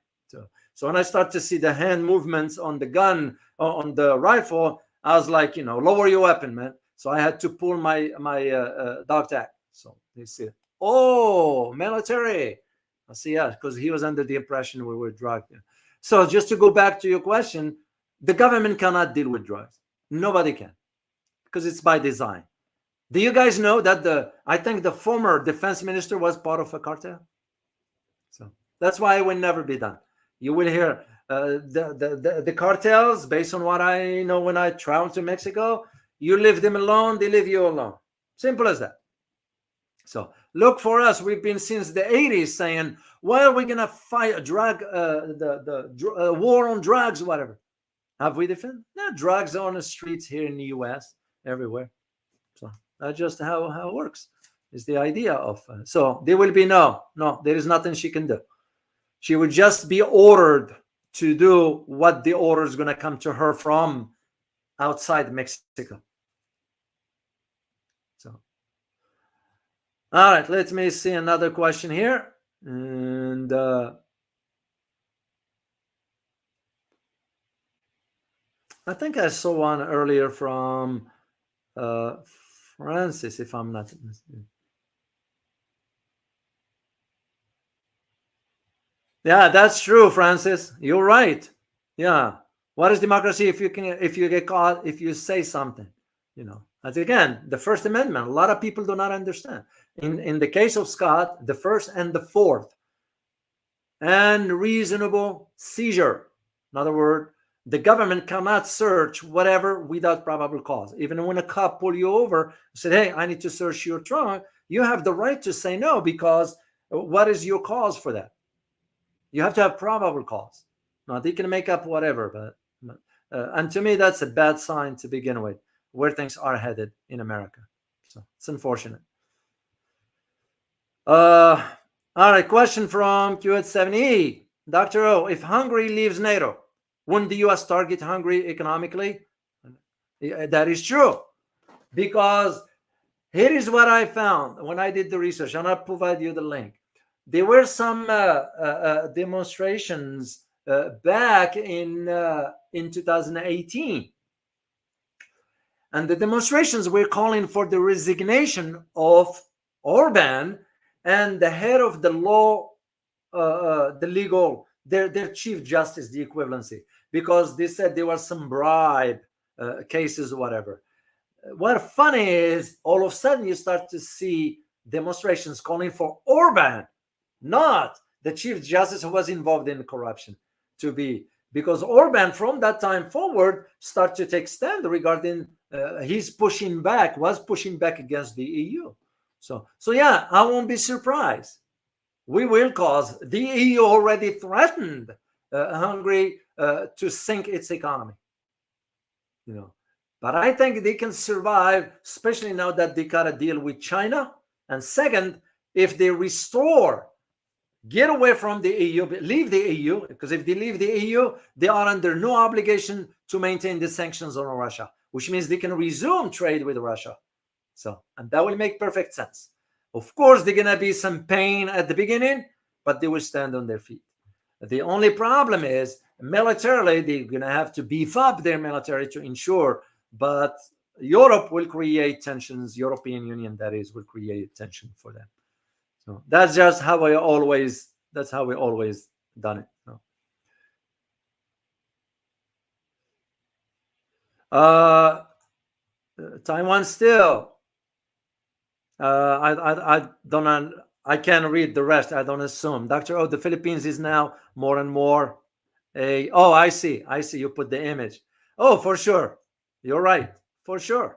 Speaker 1: So when I start to see the hand movements on the gun, on the rifle, I was like, lower your weapon, man. So I had to pull my dog tag. So they said, "Oh, military." I see, yeah, because he was under the impression we were drug. So just to go back to your question, the government cannot deal with drugs. Nobody can, because it's by design. Do you guys know that I think the former defense minister was part of a cartel? So that's why it will never be done. You will hear the cartels, based on what I know when I travel to Mexico, you leave them alone, they leave you alone. Simple as that. So look for us. We've been since the 80s saying, well, we're going to fight a drug, war on drugs, whatever. Have we defended? No, drugs on the streets here in the US, everywhere. So that's just how it works. Is the idea of so there will be no, there is nothing she can do. She would just be ordered to do what the order is going to come to her from outside Mexico. So, all right, let me see another question here. And I think I saw one earlier from Francis, if I'm not mistaken. Yeah, that's true, Francis. You're right. Yeah. What is democracy if you get caught, if you say something? As again, the First Amendment, a lot of people do not understand. In the case of Scott, the first and the fourth, and reasonable seizure. In other words, the government cannot search whatever without probable cause. Even when a cop pull you over, said, "Hey, I need to search your trunk," you have the right to say no, because what is your cause for that? You have to have probable cause. Now, they can make up whatever, but and to me, that's a bad sign to begin with, where things are headed in America. So it's unfortunate. All right, question from Q87E. Dr. O, if Hungary leaves NATO, wouldn't the U.S. target Hungary economically? That is true, because Here is what I found when I did the research, and I'll provide you the link. There were some demonstrations back in 2018, and the demonstrations were calling for the resignation of Orban and the head of the law, the legal, their chief justice, the equivalency, because they said there was some bribe cases or whatever. What funny is, all of a sudden you start to see demonstrations calling for Orban, not the chief justice who was involved in corruption, to be, because Orban from that time forward started to take stand regarding was pushing back against the EU. So yeah, I won't be surprised. We will cause, the EU already threatened Hungary to sink its economy. But I think they can survive, especially now that they got a deal with China. And second, if they get away from the EU, leave the EU, because if they leave the EU, they are under no obligation to maintain the sanctions on Russia, which means they can resume trade with Russia. And that will make perfect sense. Of course, there's going to be some pain at the beginning, but they will stand on their feet. The only problem is, militarily, they're going to have to beef up their military to ensure, but Europe will create tensions, European Union, that is, will create tension for them. So that's just how we always done it. Taiwan still. I don't. I can't read the rest. I don't assume. Dr. O, the Philippines is now more and more oh, I see. You put the image. Oh, for sure. You're right. For sure.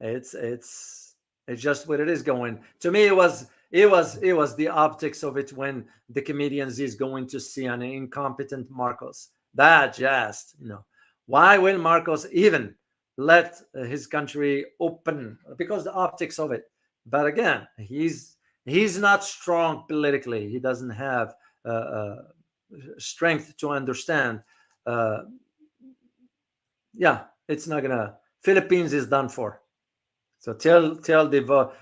Speaker 1: It's just what it is going. To me, it was the optics of it when the comedians is going to see an incompetent Marcos. That just, why will Marcos even let his country open? Because the optics of it. But again, he's not strong politically. He doesn't have strength to understand. Yeah, it's not gonna. Philippines is done for. So tell the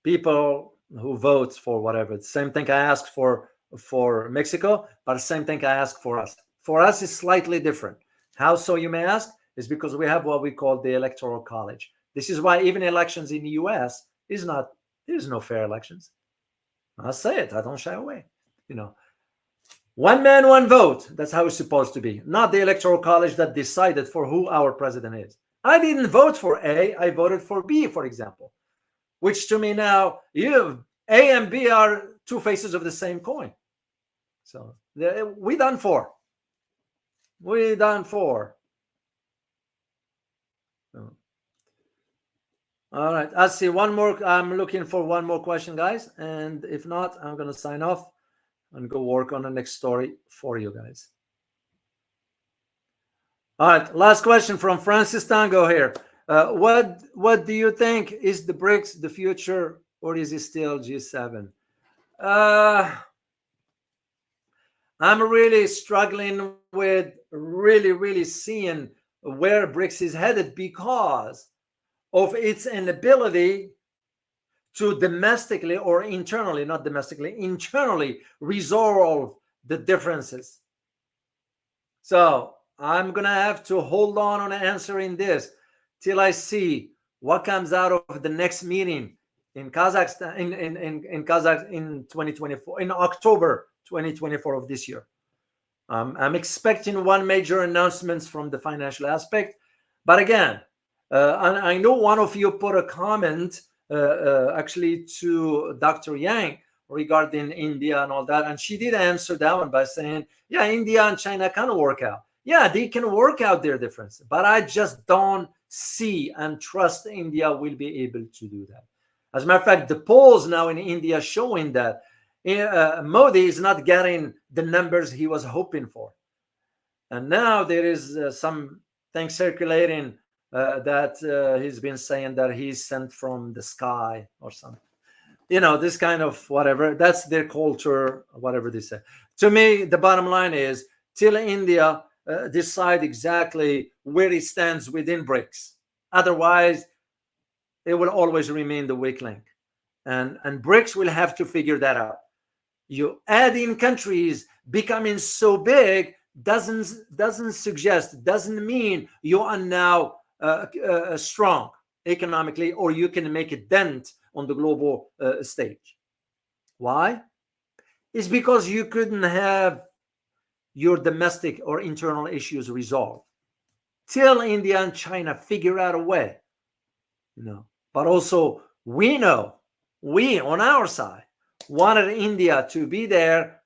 Speaker 1: people who vote for whatever. The same thing I ask for Mexico, but the same thing I ask for us. For us, it's slightly different. How so, you may ask? Is because we have what we call the Electoral College. This is why even elections in the U.S. there's no fair elections. I'll say it. I don't shy away. One man, one vote. That's how it's supposed to be. Not the Electoral College that decided for who our president is. I didn't vote for A. I voted for B, for example. Which to me now, A and B are two faces of the same coin. So we done for. All right. I see one more. I'm looking for one more question, guys. And if not, I'm going to sign off and go work on the next story for you guys. All right. Last question from Francis Tango here. What do you think? Is the BRICS the future, or is it still G7? I'm really struggling with really seeing where BRICS is headed because of its inability to domestically or internally, not domestically, internally resolve the differences. So I'm going to have to hold on answering this till I see what comes out of the next meeting in Kazakhstan, in 2024, in October 2024 of this year. I'm expecting one major announcement from the financial aspect. But again, I know one of you put a comment actually to Dr. Yang regarding India and all that. And she did answer that one by saying, yeah, India and China can work out. Yeah, they can work out their difference. But I just don't see and trust India will be able to do that. As a matter of fact, the polls now in India showing that Modi is not getting the numbers he was hoping for. And now there is some thing circulating that he's been saying that he's sent from the sky or something. This kind of whatever. That's their culture, whatever they say. To me, the bottom line is till India decide exactly where it stands within BRICS. Otherwise, it will always remain the weak link. And BRICS will have to figure that out. You add in countries becoming so big doesn't suggest, doesn't mean you are now strong economically, or you can make a dent on the global stage. Why? It's because you couldn't have your domestic or internal issues resolved till India and China figure out a way. But also we know, we on our side wanted India to be there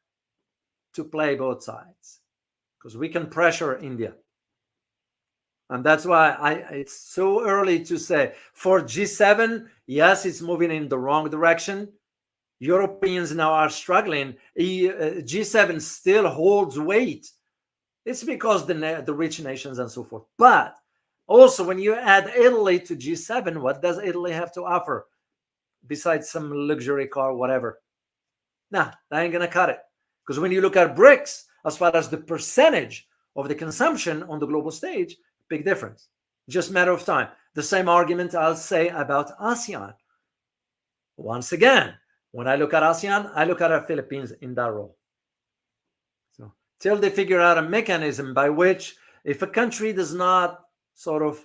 Speaker 1: to play both sides, because we can pressure India. And that's why it's so early to say. For G7, yes, it's moving in the wrong direction. Europeans now are struggling. G7 still holds weight. It's because the rich nations and so forth. But also, when you add Italy to G7, what does Italy have to offer besides some luxury car, whatever? Nah, that ain't gonna cut it. Because when you look at BRICS, as far as the percentage of the consumption on the global stage, big difference. Just a matter of time. The same argument I'll say about ASEAN. Once again, when I look at ASEAN, I look at our Philippines in that role. So till they figure out a mechanism by which, if a country does not sort of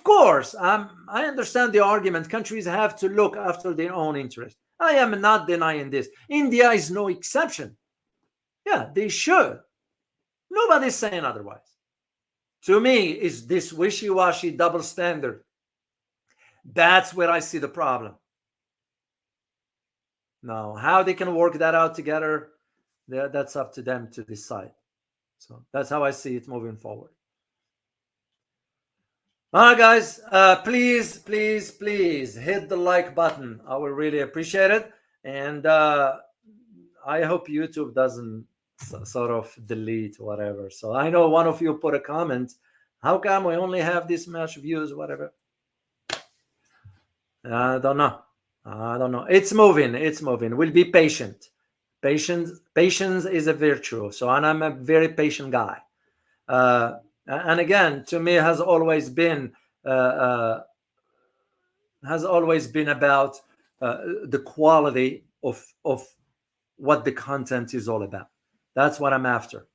Speaker 1: course, I understand the argument. Countries have to look after their own interest. I am not denying this. India is no exception. Yeah, they should. Nobody's saying otherwise. To me, is this wishy-washy double standard. That's where I see the problem. Now, how they can work that out together, that's up to them to decide. So that's how I see it moving forward. All right, guys, please hit the like button. I will really appreciate it. And I hope YouTube doesn't sort of delete whatever. So I know one of you put a comment, how come we only have this much views, whatever. I don't know. It's moving. We'll be patient. Patience is a virtue. So, and I'm a very patient guy. And again, to me, has always been about the quality of what the content is all about. That's what I'm after.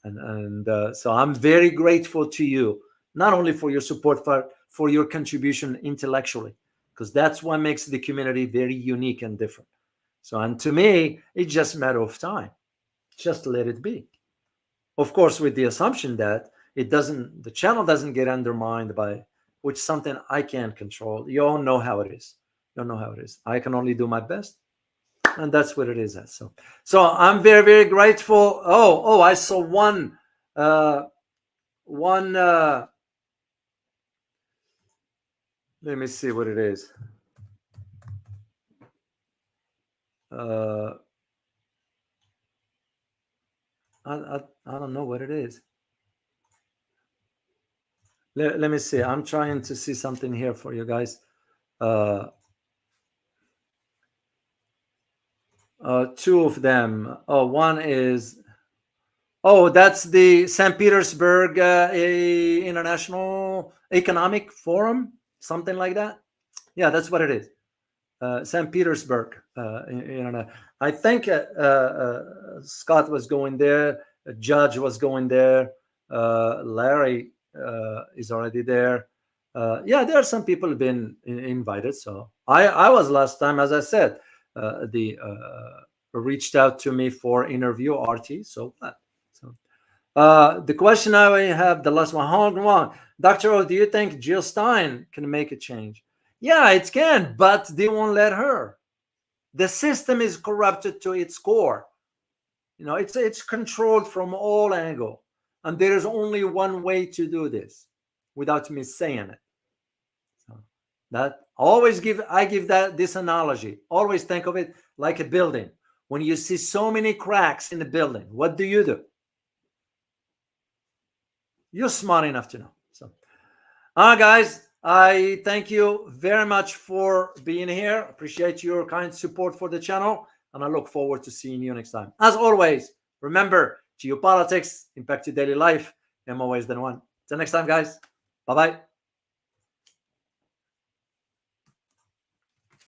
Speaker 1: And so I'm very grateful to you, not only for your support, but for your contribution intellectually, because that's what makes the community very unique and different. So, and to me, it's just a matter of time. Just let it be. Of course, with the assumption that the channel doesn't get undermined by, which is something I can't control. You all know how it is. I can only do my best. And that's what it is. So I'm very, very grateful. Oh, I saw one. Let me see what it is. I don't know what it is. Let me see. I'm trying to see something here for you guys. Two of them. One is, that's the St. Petersburg International Economic Forum, something like that. Yeah, that's what it is. St. Petersburg. I think Scott was going there. Judge was going there. Larry is already there. Yeah, there are some people who've been invited. So I was last time, as I said. Reached out to me for interview, RT. So the question I have, the last one, Hong Wang, Dr. O, do you think Jill Stein can make a change? Yeah, it can, but they won't let her. The system is corrupted to its core. It's controlled from all angles, and there is only one way to do this, without me saying it. So that I give this analogy. Always think of it like a building. When you see so many cracks in the building, what do? You're smart enough to know. So, guys, I thank you very much for being here. Appreciate your kind support for the channel, and I look forward to seeing you next time. As always, remember, geopolitics impact your daily life. I'm always the one. Till next time, guys. Bye-bye.